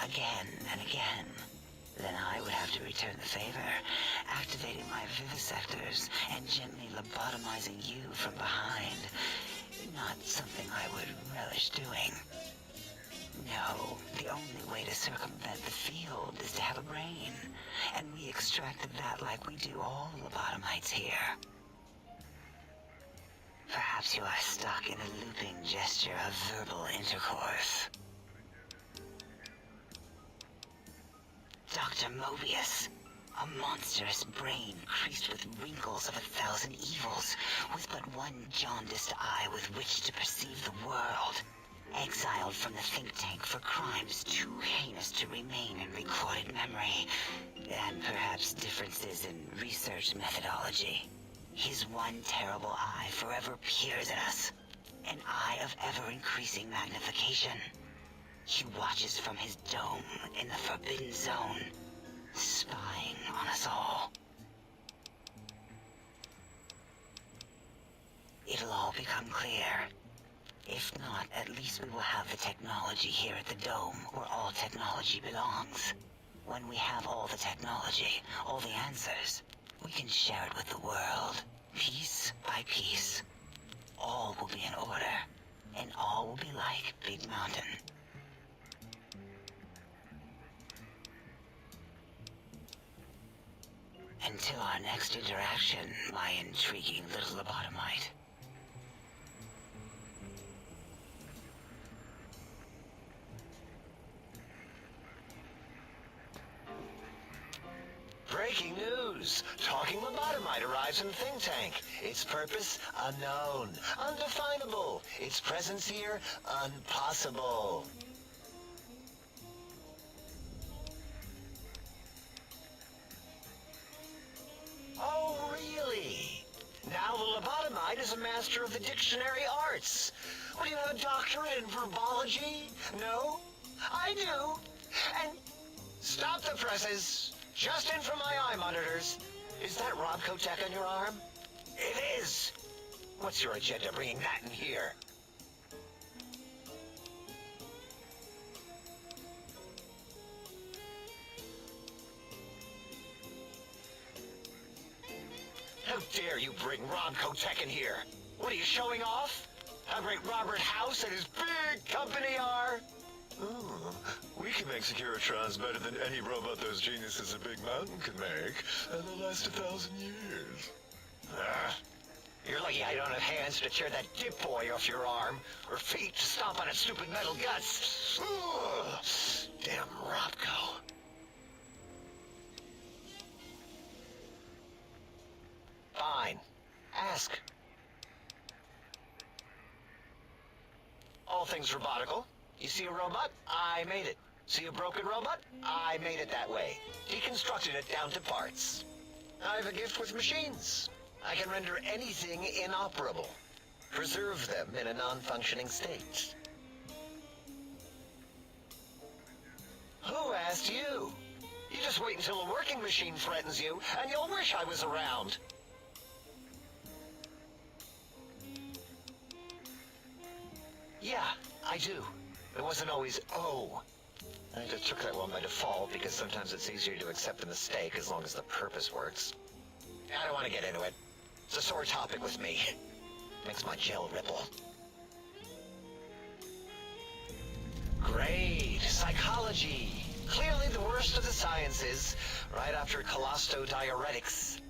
again and again. Then I would have to return the favor, activating my vivisectors and gently lobotomizing you from behind. Not something I would relish doing. No, the only way to circumvent the field is to have a brain, and we extracted that like we do all lobotomites here. Perhaps you are stuck in a looping gesture of verbal intercourse. Dr. Mobius, a monstrous brain creased with wrinkles of 1,000 evils, with but one jaundiced eye with which to perceive the world. Exiled from the think tank for crimes too heinous to remain in recorded memory, and perhaps differences in research methodology. His one terrible eye forever peers at us, an eye of ever-increasing magnification. He watches from his dome in the Forbidden Zone, spying on us all. It'll all become clear. If not, at least we will have the technology here at the dome, where all technology belongs. When we have all the technology, all the answers, we can share it with the world, piece by piece. All will be in order, and all will be like Big Mountain. Until our next interaction, my intriguing little lobotomite. Breaking news! Talking lobotomite arrives in think tank. Its purpose, unknown. Undefinable. Its presence here, impossible. Oh, really? Now the lobotomite is a master of the dictionary arts. What, do you have a doctorate in verbology? No? I do. And stop the presses. Just in from my eye monitors. Is that Robco Tech on your arm? It is. What's your agenda bringing that in here? How dare you bring Robco Tech in here? What, are you showing off? How great Robert House and his big company are? Ooh, we can make Securitrons better than any robot those geniuses at Big Mountain can make, and they'll last 1,000 years. You're lucky I don't have hands to tear that dip boy off your arm, or feet to stomp on its stupid metal guts. Ugh, damn Robco. Fine. Ask. All things robotical. You see a robot? I made it. See a broken robot? I made it that way. Deconstructed it down to parts. I've a gift with machines. I can render anything inoperable. Preserve them in a non-functioning state. Who asked you? You just wait until a working machine threatens you, and you'll wish I was around. Yeah, I do. It wasn't always oh. I just took that one by default because sometimes it's easier to accept the mistake as long as the purpose works. I don't want to get into it. It's a sore topic with me. Makes my gel ripple. Great. Psychology. Clearly the worst of the sciences, right after colostodiuretics.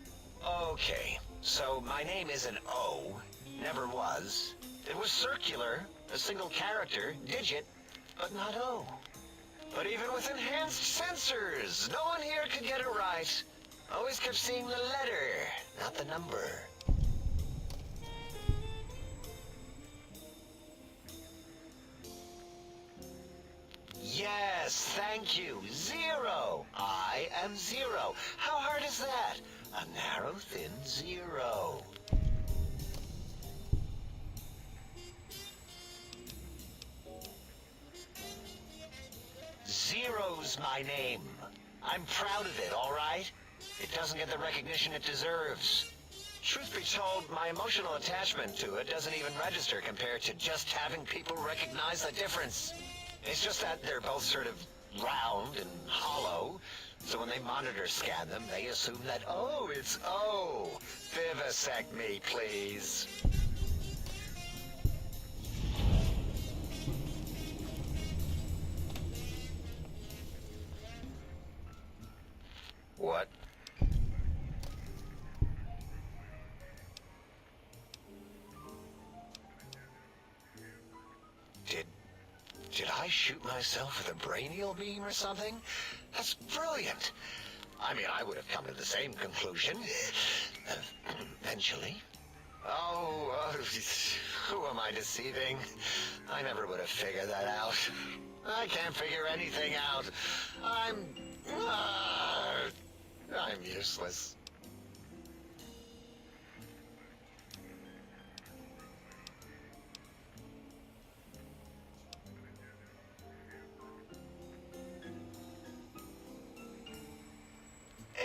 Okay, so my name isn't O. Never was. It was circular, a single character, digit, but not O. But even with enhanced sensors, no one here could get it right. Always kept seeing the letter, not the number. Yes, thank you. 0. I am 0. How hard is that? A narrow, thin 0. Zero's my name. I'm proud of it, all right? It doesn't get the recognition it deserves. Truth be told, my emotional attachment to it doesn't even register compared to just having people recognize the difference. It's just that they're both sort of round and hollow, so when they monitor scan them, they assume that, oh, it's O. Vivisect me, please. What? Did I shoot myself with a brainial beam or something? That's brilliant. I mean, I would have come to the same conclusion. Eventually. Oh, who am I deceiving? I never would have figured that out. I can't figure anything out. I'm useless.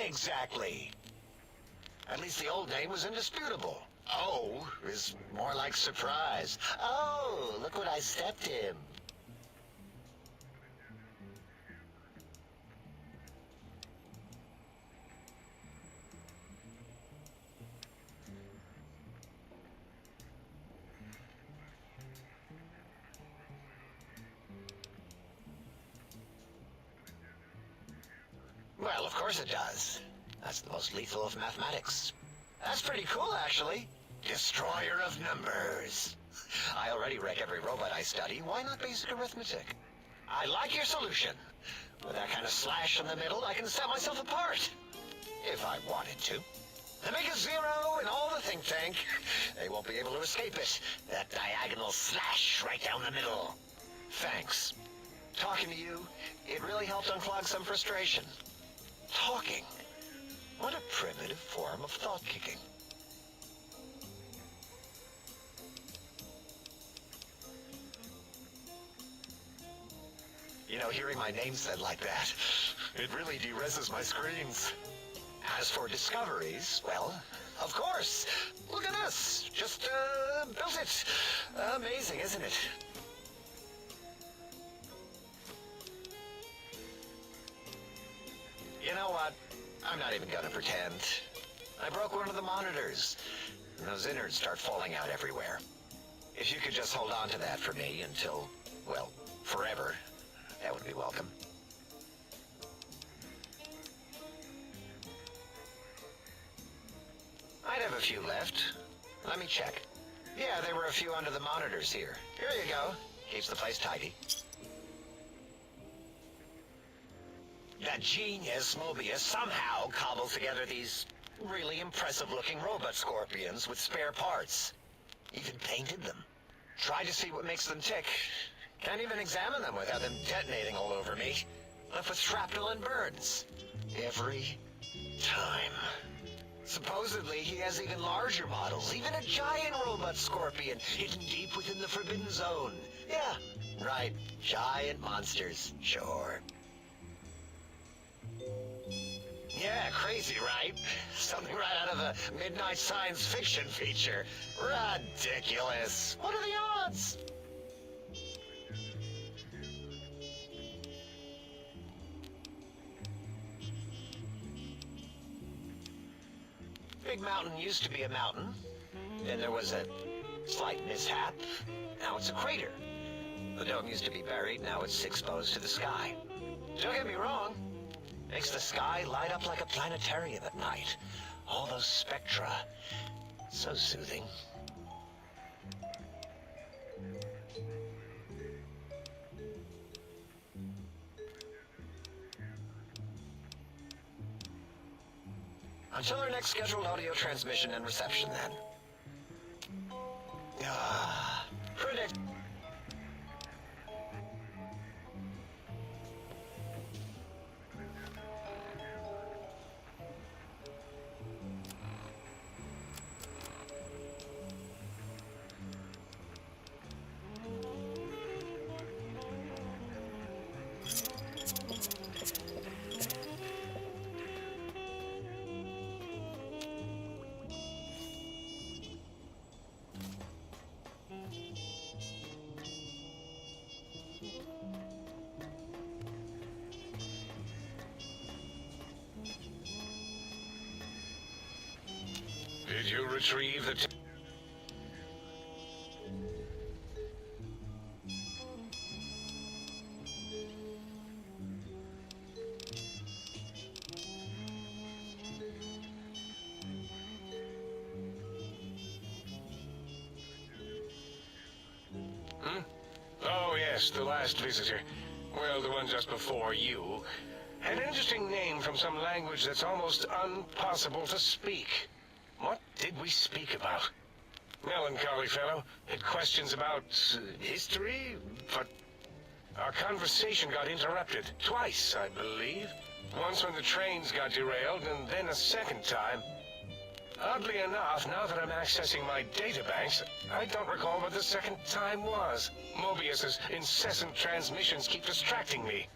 Exactly. At least the old name was indisputable. O is more like surprise. Oh, look what I stepped in. Well, of course it does. That's the most lethal of mathematics. That's pretty cool, actually. Destroyer of numbers. I already wreck every robot I study. Why not basic arithmetic? I like your solution. With that kind of slash in the middle, I can set myself apart. If I wanted to. The make a 0 in all the think tank. They won't be able to escape it. That diagonal slash right down the middle. Thanks. Talking to you, it really helped unclog some frustration. Talking. What a primitive form of thought kicking. You know, hearing my name said like that, it really de-reses my screens. As for discoveries, well, of course. Look at us. Just, built it. Amazing, isn't it? You know what? I'm not even gonna pretend. I broke one of the monitors, and those innards start falling out everywhere. If you could just hold on to that for me until, well, forever, that would be welcome. I'd have a few left. Let me check. Yeah, there were a few under the monitors here. Here you go. Keeps the place tidy. That genius Mobius somehow cobbled together these really impressive-looking robot scorpions with spare parts. Even painted them. Tried to see what makes them tick. Can't even examine them without them detonating all over me. Left with shrapnel and burns. Every time. Supposedly, he has even larger models, even a giant robot scorpion hidden deep within the Forbidden Zone. Yeah, right. Giant monsters, sure. Yeah, crazy, right? Something right out of a midnight science fiction feature. Ridiculous. What are the odds? Big Mountain used to be a mountain. Then there was a slight mishap. Now it's a crater. The dome used to be buried. Now it's exposed to the sky. Don't get me wrong. Makes the sky light up like a planetarium at night. All those spectra. So soothing. Until our next scheduled audio transmission and reception, then. Predict. Did you retrieve the... Oh, yes, the last visitor. Well, the one just before you. An interesting name from some language that's almost impossible to speak. What did we speak about? Melancholy fellow. Had questions about history, but our conversation got interrupted. Twice, I believe. Once when the trains got derailed, and then a second time. Oddly enough, now that I'm accessing my databanks, I don't recall what the second time was. Mobius's incessant transmissions keep distracting me.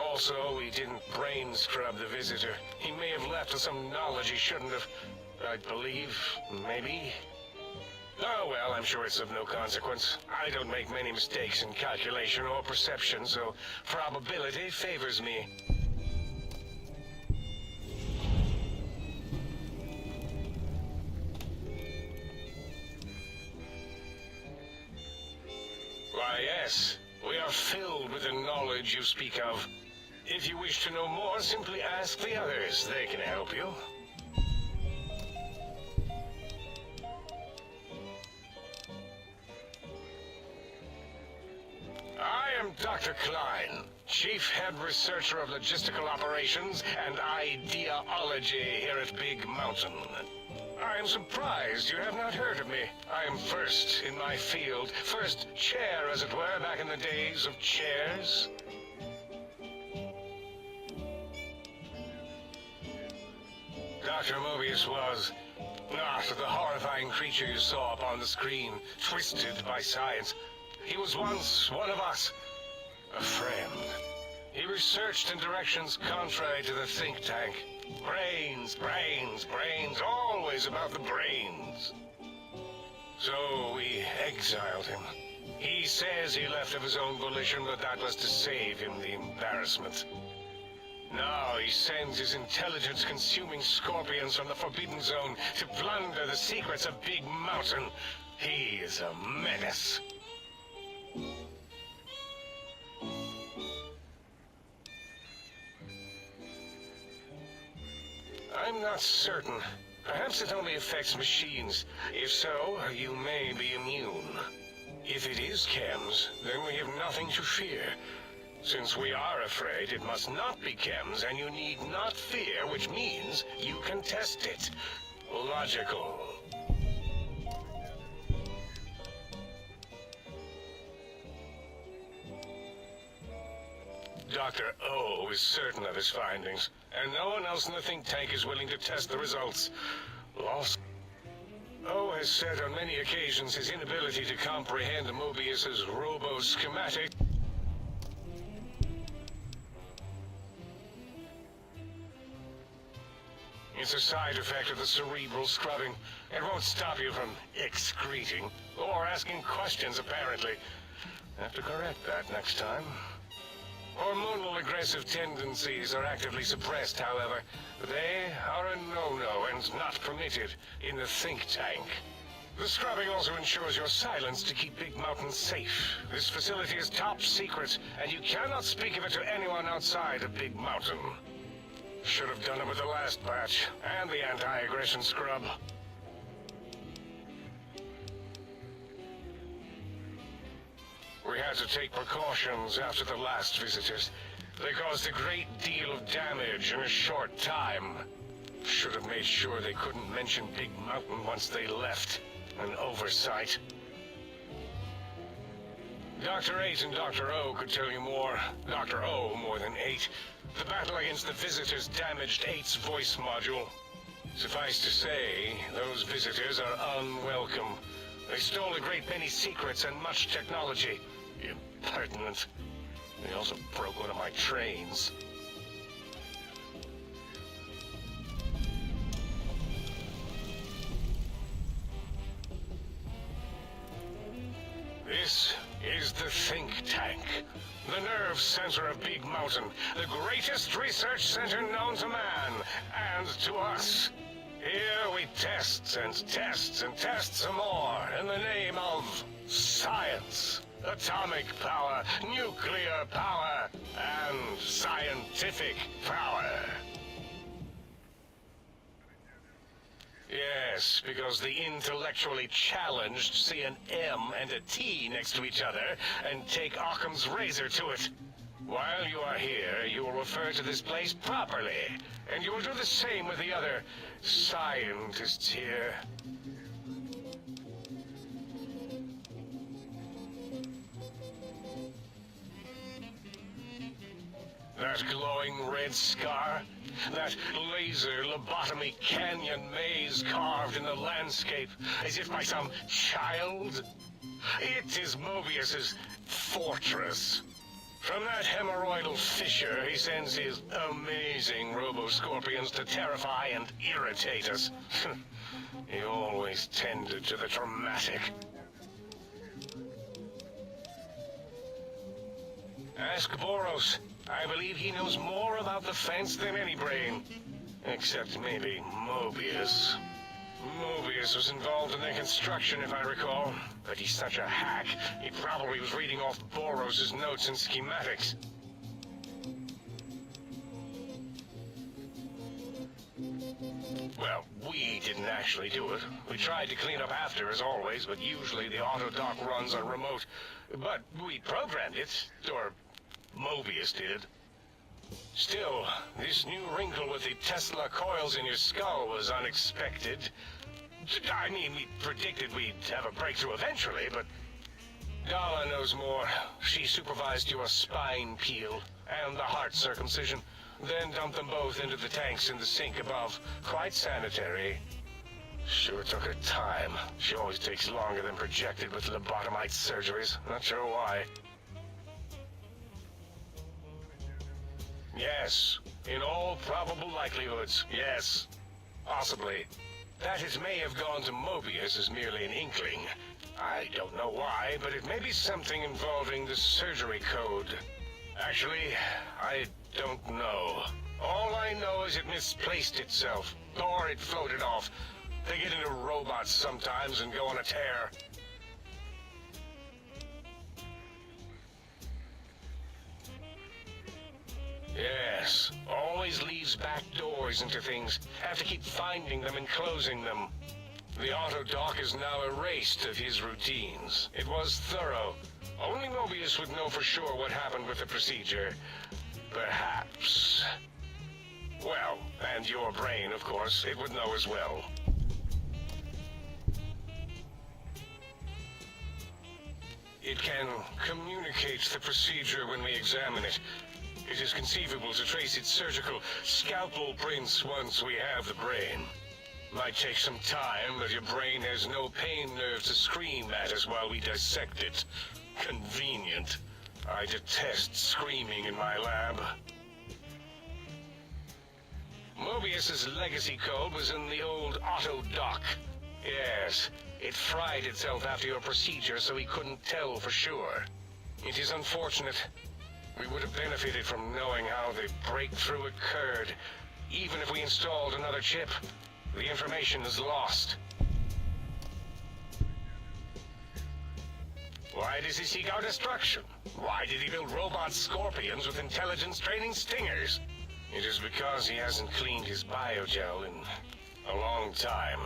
Also, we didn't brain scrub the visitor. He may have left with some knowledge he shouldn't have. I believe, maybe. Oh, well, I'm sure it's of no consequence. I don't make many mistakes in calculation or perception, so probability favors me. Why, yes. We are filled with the knowledge you speak of. If you wish to know more, simply ask the others. They can help you. I am Dr. Klein, Chief Head Researcher of Logistical Operations and Ideology here at Big Mountain. I am surprised you have not heard of me. I am first in my field, first chair, as it were, back in the days of chairs. Dr. Mobius was not the horrifying creature you saw upon the screen, twisted by science. He was once one of us, a friend. He researched in directions contrary to the think tank. Brains, brains, brains, always about the brains. So we exiled him. He says he left of his own volition, but that was to save him the embarrassment. Now he sends his intelligence-consuming scorpions from the Forbidden Zone to plunder the secrets of Big Mountain. He is a menace. I'm not certain. Perhaps it only affects machines. If so, you may be immune. If it is chems, then we have nothing to fear. Since we are afraid, it must not be chems, and you need not fear, which means you can test it. Logical. Dr. O is certain of his findings, and no one else in the think tank is willing to test the results. Lost. O has said on many occasions his inability to comprehend Mobius's robo-schematic. It's a side effect of the cerebral scrubbing. It won't stop you from excreting, or asking questions, apparently. Have to correct that next time. Hormonal aggressive tendencies are actively suppressed, however. They are a no-no and not permitted in the think tank. The scrubbing also ensures your silence to keep Big Mountain safe. This facility is top secret, and you cannot speak of it to anyone outside of Big Mountain. Should have done it with the last batch, and the anti-aggression scrub. We had to take precautions after the last visitors. They caused a great deal of damage in a short time. Should have made sure they couldn't mention Big Mountain once they left. An oversight. Dr. 8 and Dr. O could tell you more. Dr. O more than 8. The battle against the visitors damaged 8's voice module. Suffice to say, those visitors are unwelcome. They stole a great many secrets and much technology. Impertinent. They also broke one of my trains. This is the think tank. The nerve center of Big Mountain. The greatest research center known to man and to us. Here we test and test and test some more in the name of science. Atomic power, nuclear power, and scientific power. Yes, because the intellectually challenged see an M and a T next to each other and take Occam's razor to it. While you are here, you will refer to this place properly, and you will do the same with the other scientists here. That glowing red scar, that laser lobotomy canyon maze carved in the landscape as if by some child. It is Mobius's fortress. From that hemorrhoidal fissure, he sends his amazing robo-scorpions to terrify and irritate us. He always tended to the dramatic. Ask Boros. I believe he knows more about the fence than any brain. Except maybe Mobius. Mobius was involved in their construction, if I recall. But he's such a hack, he probably was reading off Boros' notes and schematics. Well, we didn't actually do it. We tried to clean up after, as always, but usually the auto dock runs are remote. But we programmed it, or Mobius did. Still, this new wrinkle with the Tesla coils in your skull was unexpected. I mean, we predicted we'd have a breakthrough eventually, but Dala knows more. She supervised your spine peel and the heart circumcision, then dumped them both into the tanks in the sink above. Quite sanitary. Sure took her time. She always takes longer than projected with lobotomite surgeries. Not sure why. Yes, in all probable likelihoods, yes. Possibly. That it may have gone to Mobius is merely an inkling. I don't know why, but it may be something involving the surgery code. Actually, I don't know. All I know is it misplaced itself, or it floated off. They get into robots sometimes and go on a tear. Yes, always leaves back doors into things. Have to keep finding them and closing them. The auto dock is now erased of his routines. It was thorough. Only Mobius would know for sure what happened with the procedure. Perhaps. Well, and your brain, of course, it would know as well. It can communicate the procedure when we examine it. It is conceivable to trace its surgical scalpel prints once we have the brain. Might take some time, but your brain has no pain nerves to scream at us while we dissect it. Convenient. I detest screaming in my lab. Mobius's legacy code was in the old auto dock. Yes, it fried itself after your procedure, so he couldn't tell for sure. It is unfortunate. We would have benefited from knowing how the breakthrough occurred. Even if we installed another chip, the information is lost. Why does he seek our destruction? Why did he build robot scorpions with intelligence training stingers? It is because he hasn't cleaned his biogel in a long time.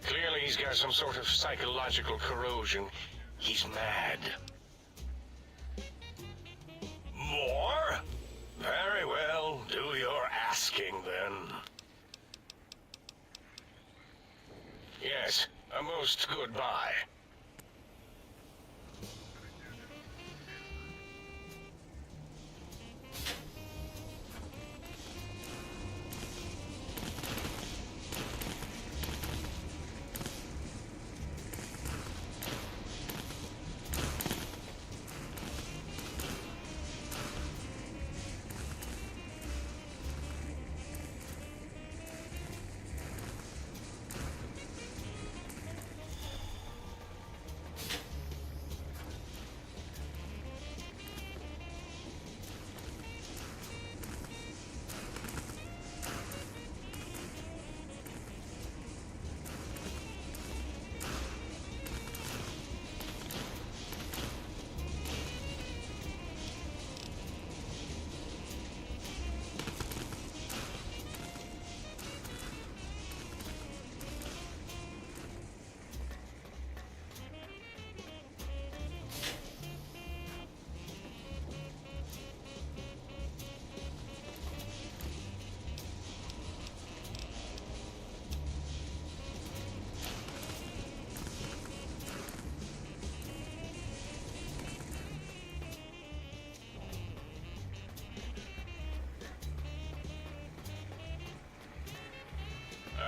Clearly he's got some sort of psychological corrosion. He's mad. More? Very well, do your asking then. Yes, a most goodbye.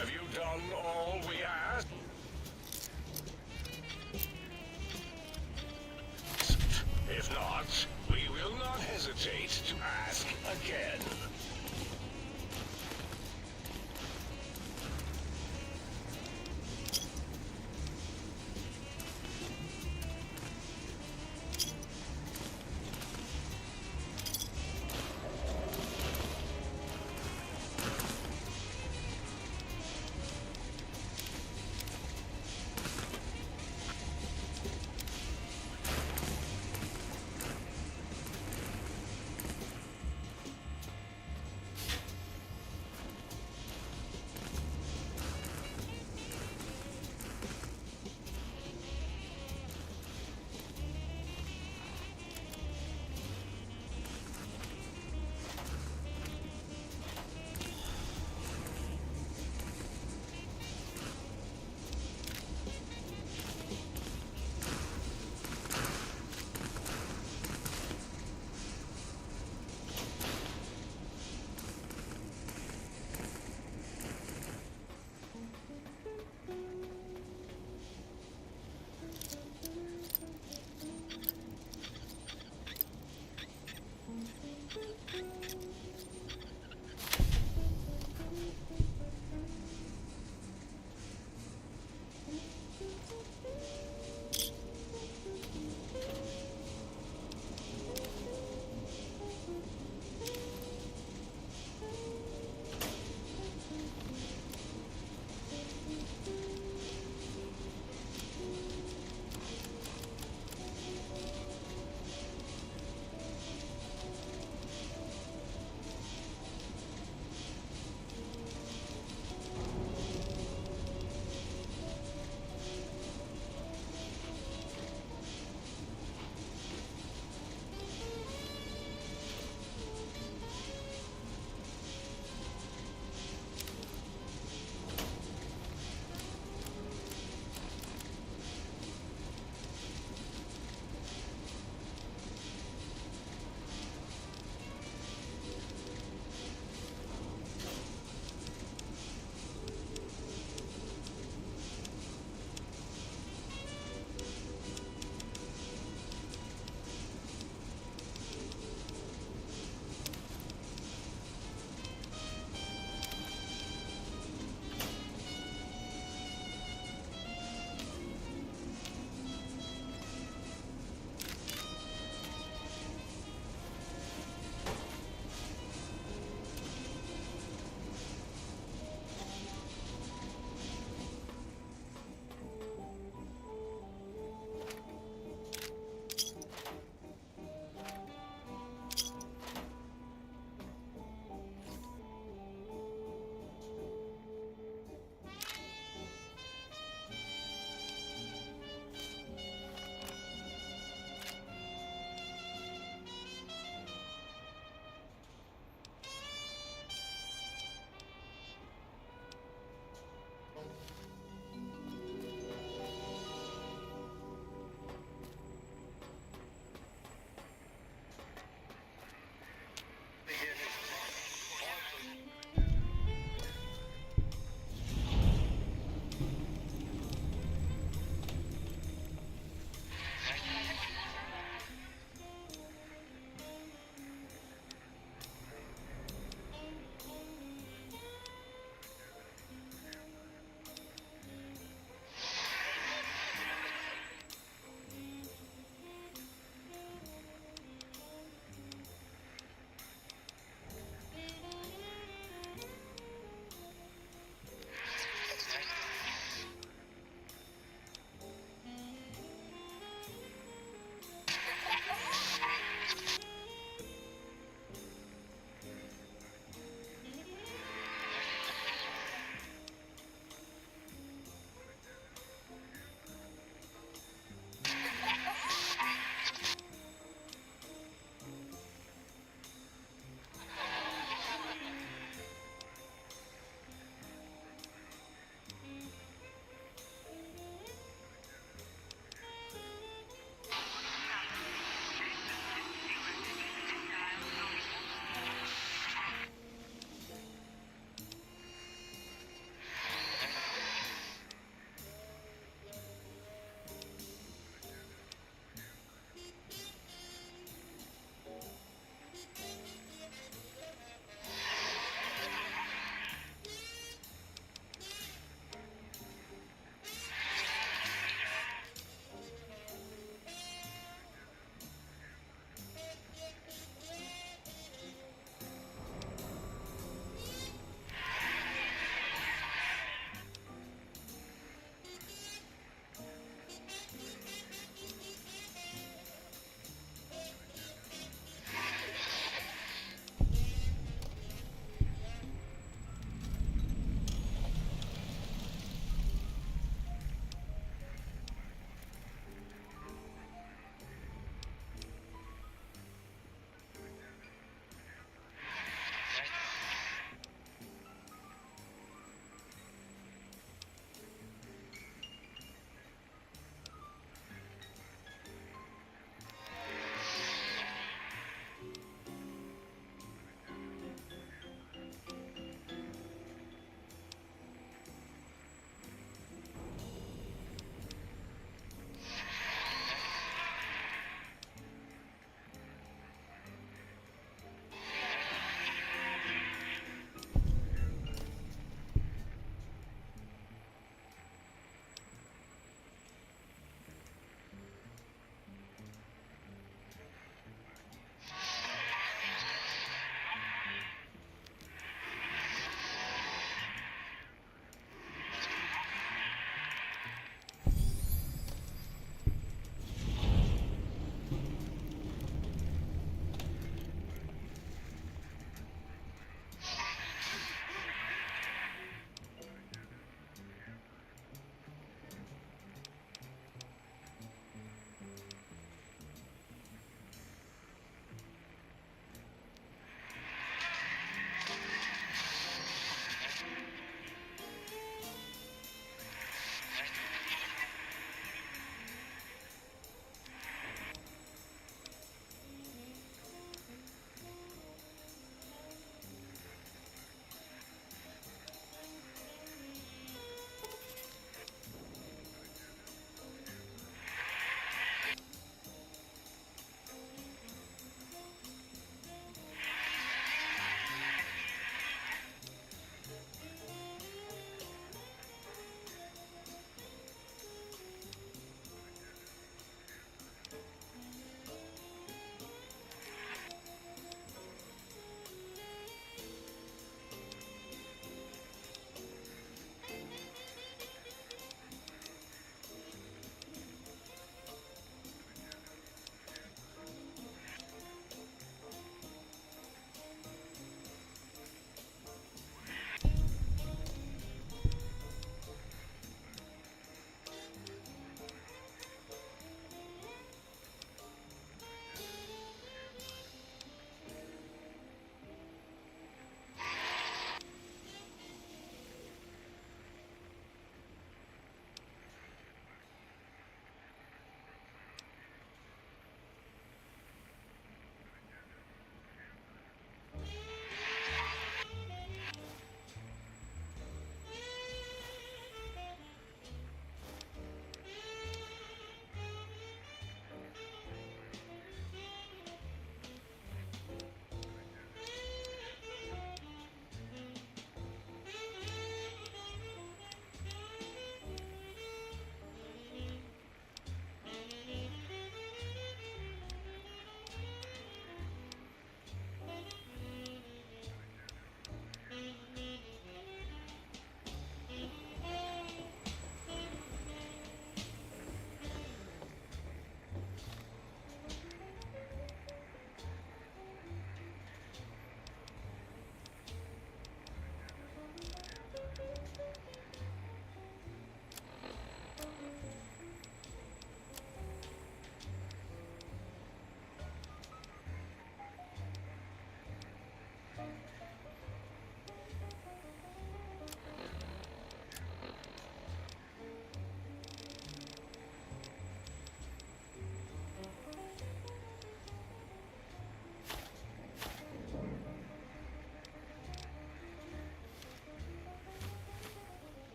Have you done all we asked? If not, we will not hesitate to ask again.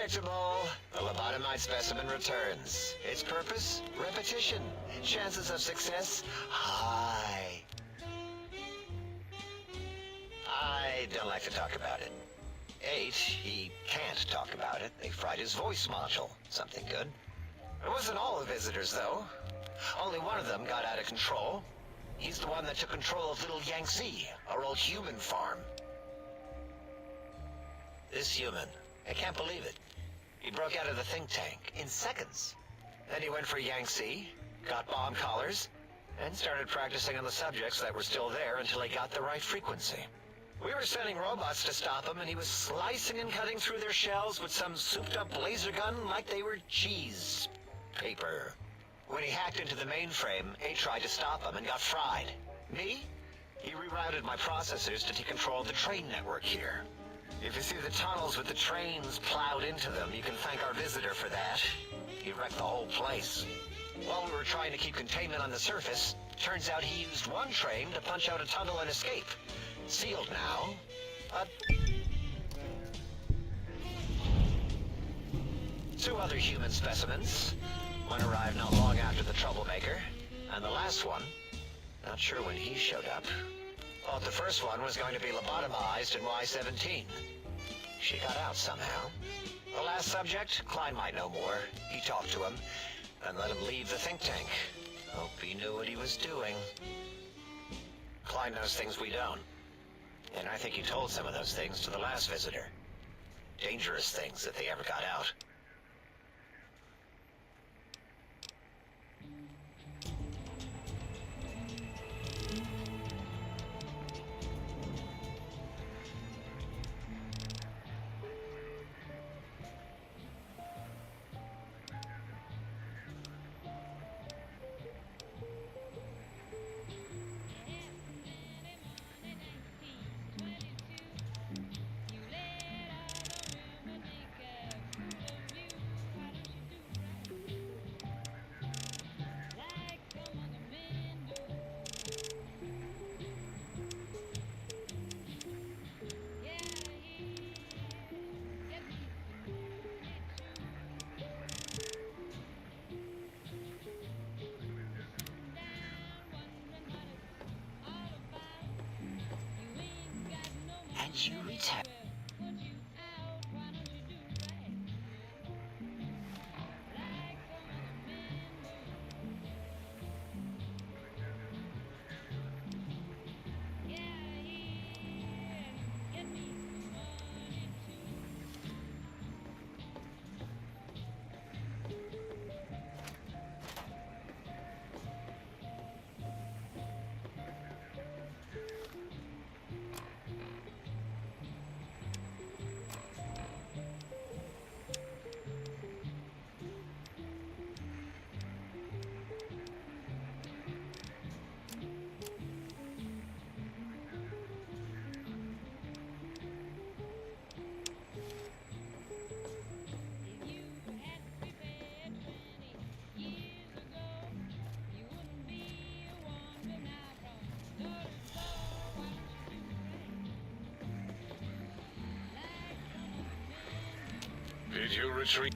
Predictable. The lobotomite specimen returns. Its purpose? Repetition. Chances of success? High. I don't like to talk about it. 8, he can't talk about it. They fried his voice module. Something good. It wasn't all the visitors, though. Only one of them got out of control. He's the one that took control of Little Yangtze, our old human farm. This human, I can't believe it. He broke out of the think tank in seconds. Then he went for Yangtze, got bomb collars, and started practicing on the subjects that were still there until he got the right frequency. We were sending robots to stop him, and he was slicing and cutting through their shells with some souped-up laser gun like they were cheese paper. When he hacked into the mainframe, A tried to stop him and got fried. Me? He rerouted my processors to take control of the train network here. If you see the tunnels with the trains plowed into them, you can thank our visitor for that. He wrecked the whole place. While we were trying to keep containment on the surface, turns out he used one train to punch out a tunnel and escape. Sealed now, but 2 other human specimens. One arrived not long after the troublemaker, and the last one, not sure when he showed up. Thought the first one was going to be lobotomized in Y-17. She got out somehow. The last subject, Klein might know more. He talked to him, and let him leave the think tank. Hope he knew what he was doing. Klein knows things we don't. And I think he told some of those things to the last visitor. Dangerous things if they ever got out. And you return. Did you retreat?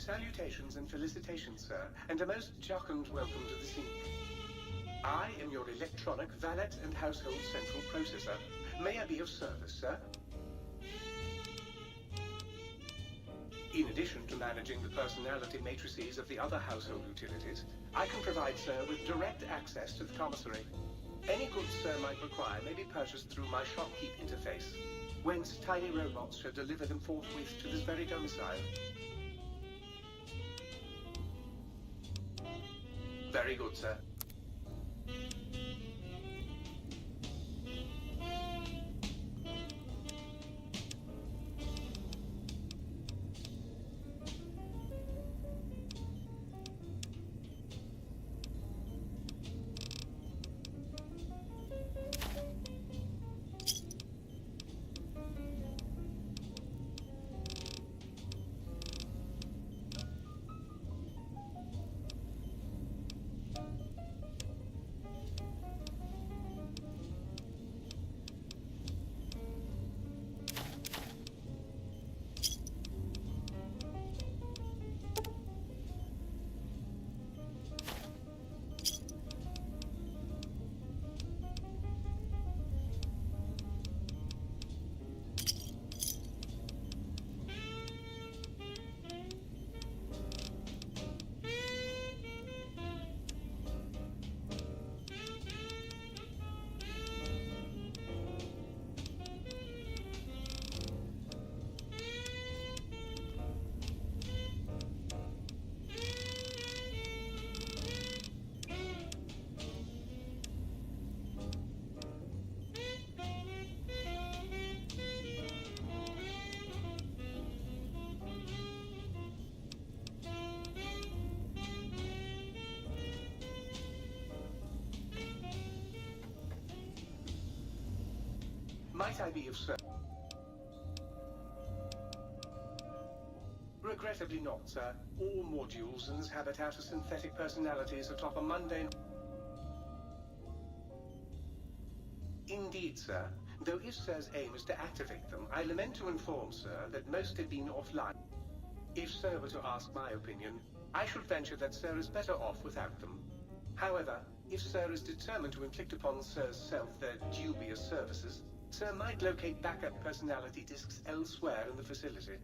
Salutations and felicitations, sir, and a most jocund welcome to the scene. I am your electronic valet and household central processor. May I be of service, sir? In addition to managing the personality matrices of the other household utilities, I can provide sir with direct access to the commissary. Any goods sir might require may be purchased through my shopkeep interface, whence tiny robots shall deliver them forthwith to this very domicile. Very good, sir. Might I be of service? Regrettably not, sir. All modules in this habitat are synthetic personalities atop a mundane... Indeed, sir. Though if sir's aim is to activate them, I lament to inform, sir, that most have been offline. If sir were to ask my opinion, I should venture that sir is better off without them. However, if sir is determined to inflict upon sir's self their dubious services, sir might locate backup personality disks elsewhere in the facility.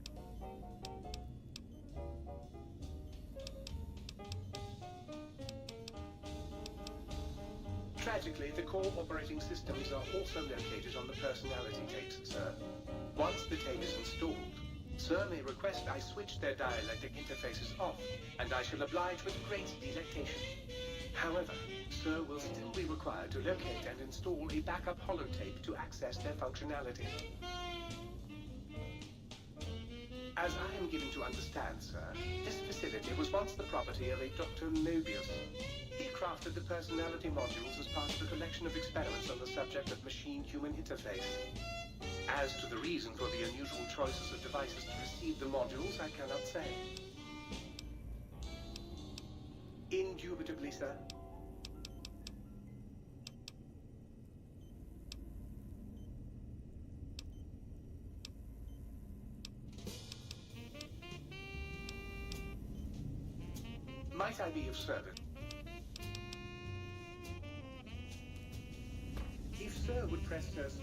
Tragically, the core operating systems are also located on the personality tapes, sir. Once the tape is installed, sir may request I switch their dialectic interfaces off, and I shall oblige with great delectation. However, sir will still be required to locate and install a backup holotape to access their functionality. As I am given to understand, sir, this facility was once the property of a Dr. Mobius. He crafted the personality modules as part of a collection of experiments on the subject of machine-human interface. As to the reason for the unusual choices of devices to receive the modules, I cannot say. Indubitably, sir. Might I be of service? If sir would press sir's...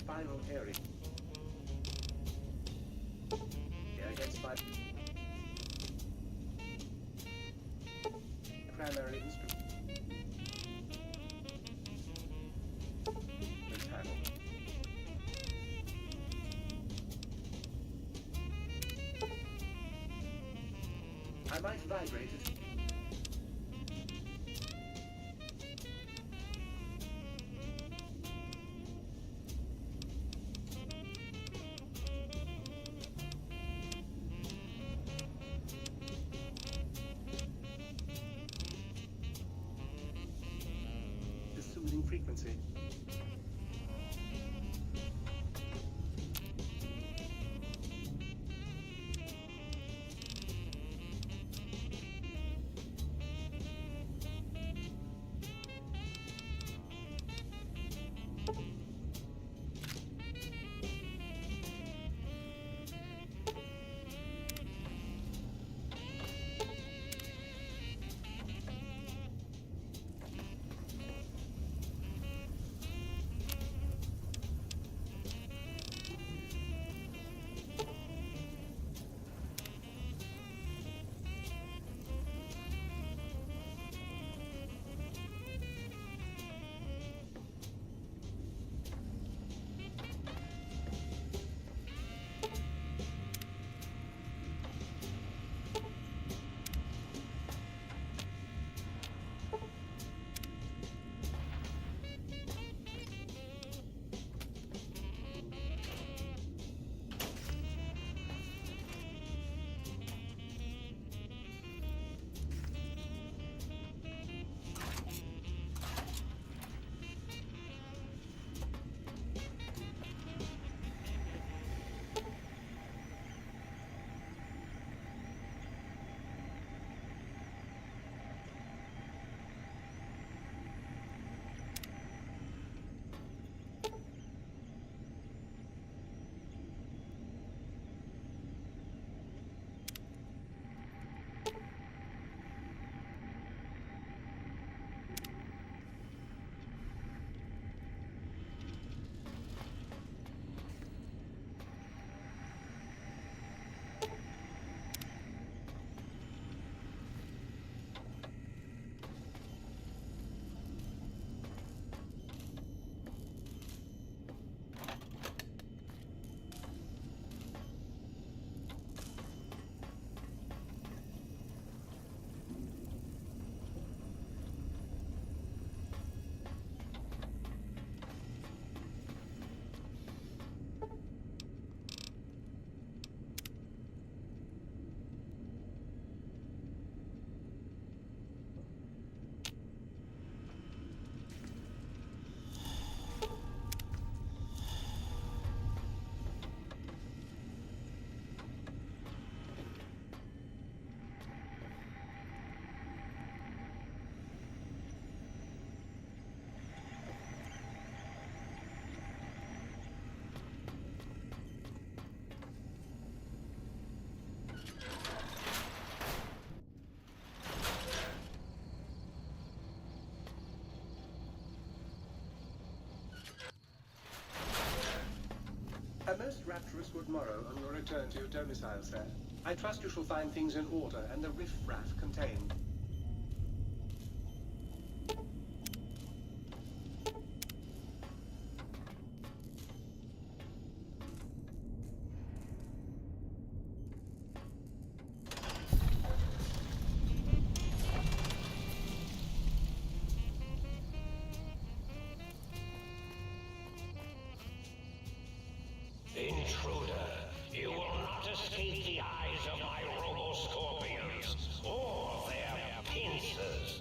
Final area. Yeah, against my... primary instrument. The panel. I might vibrate it. Frequency. Iriswood Morrow on your return to your domicile, sir. I trust you shall find things in order and the riff-raff contained. Intruder, you will not escape the eyes of my robo-scorpions or their pincers.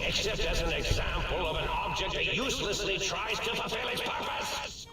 Except as an example of an object that uselessly tries to fulfill its purpose.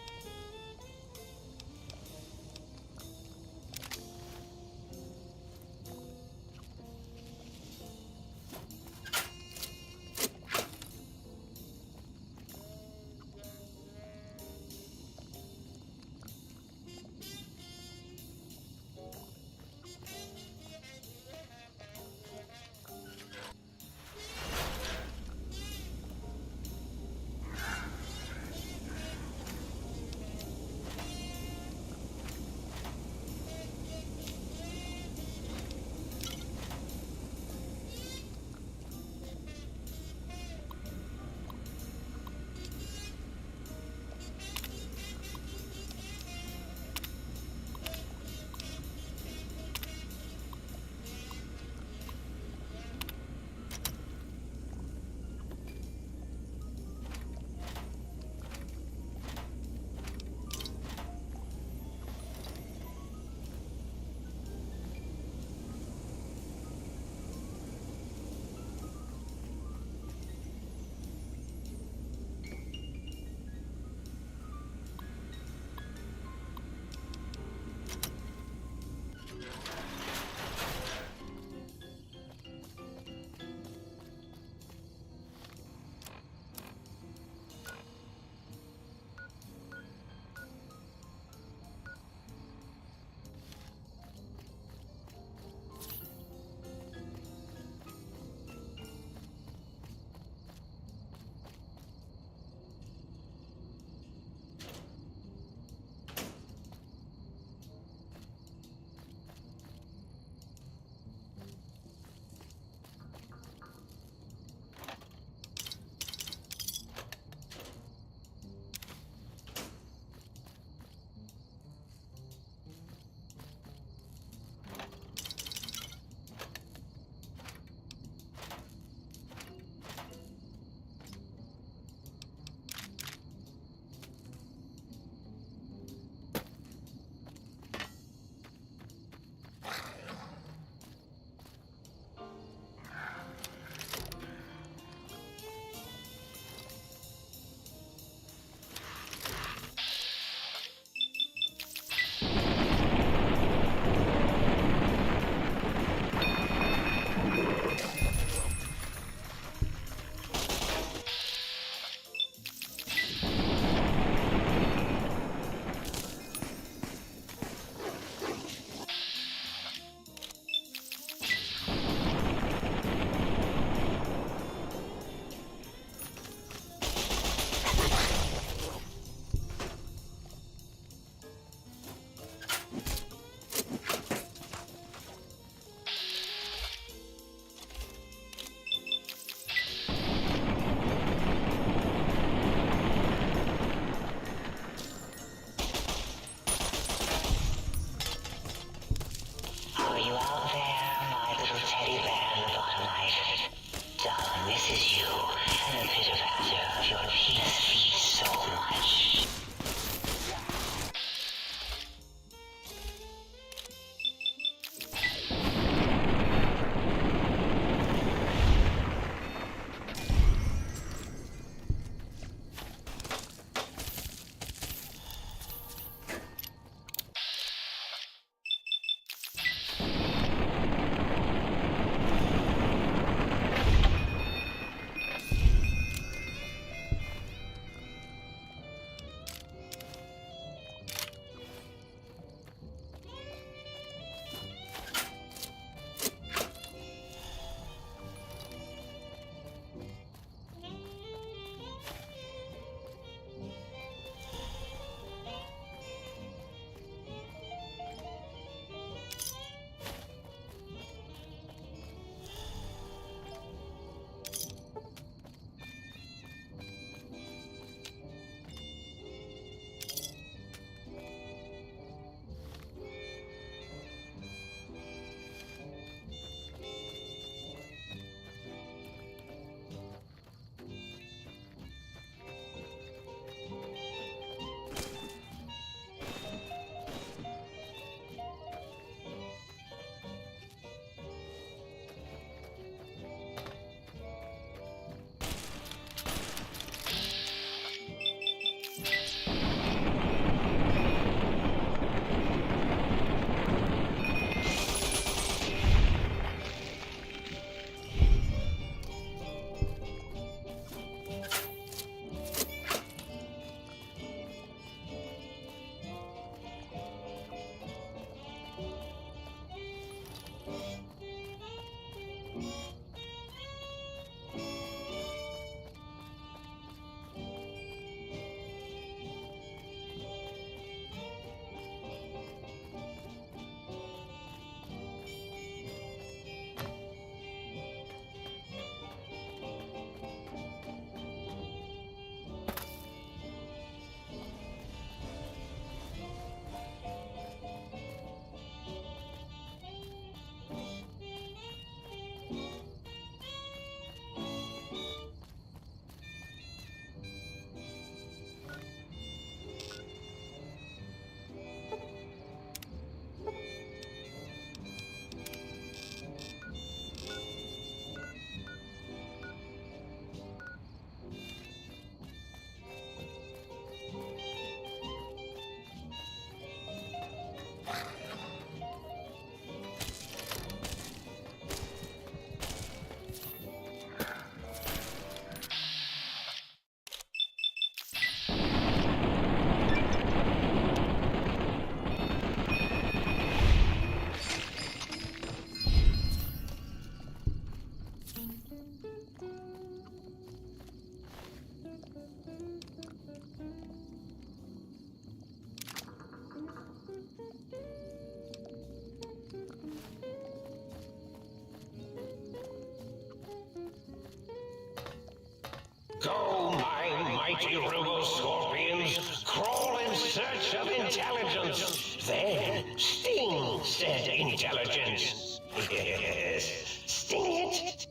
mighty robo scorpions crawl in search of intelligence. Then sting said intelligence. Yes, sting it.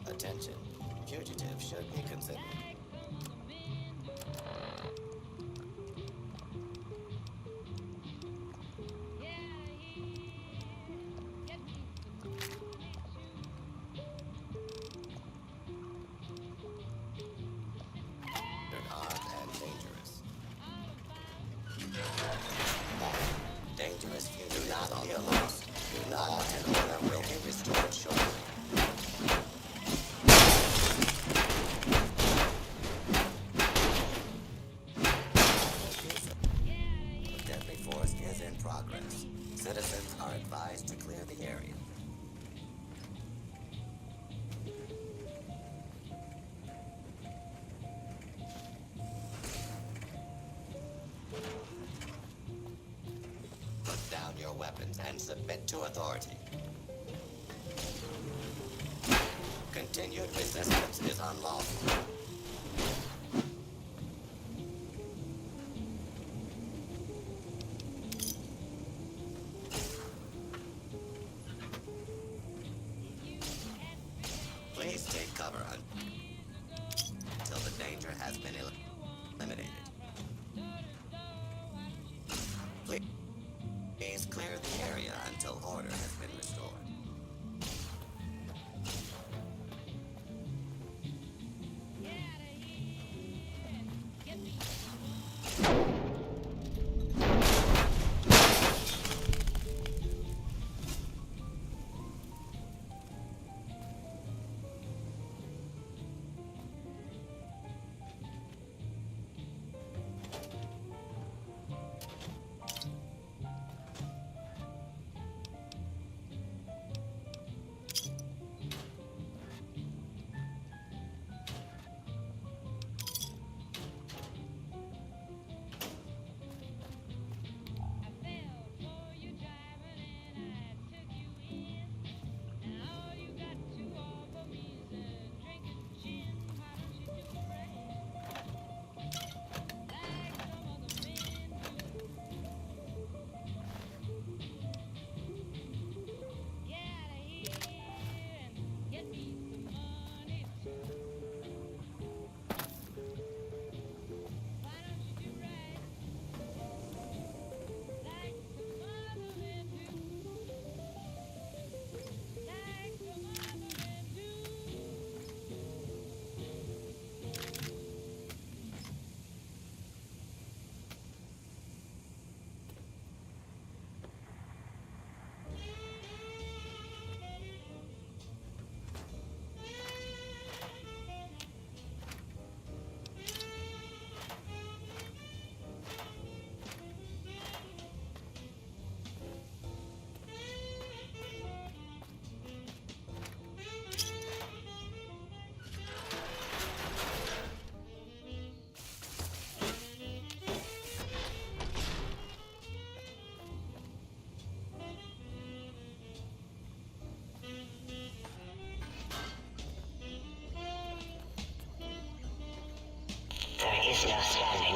Attention. Fugitive should be considered. Armed and dangerous. Dangerous fugitive. Do not be lost. Do not, and order will be restored shortly. Deadly force is in progress. Citizens are advised to clear the area. Put down your weapons and submit to authority. Continued resistance is unlawful. Please take cover until the danger has been eliminated. Please clear the area until order has been restored.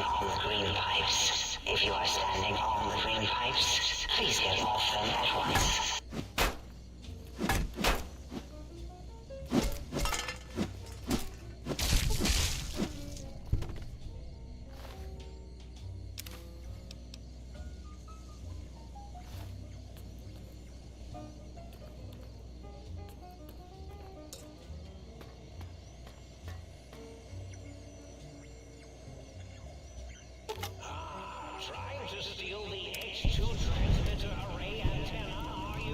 on the green pipes. If you are standing on the green pipes, please get off them at once. Trying to steal the H2 transmitter array antenna, are you?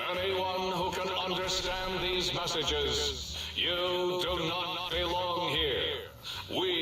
Anyone who can understand these messages, you do not belong here. We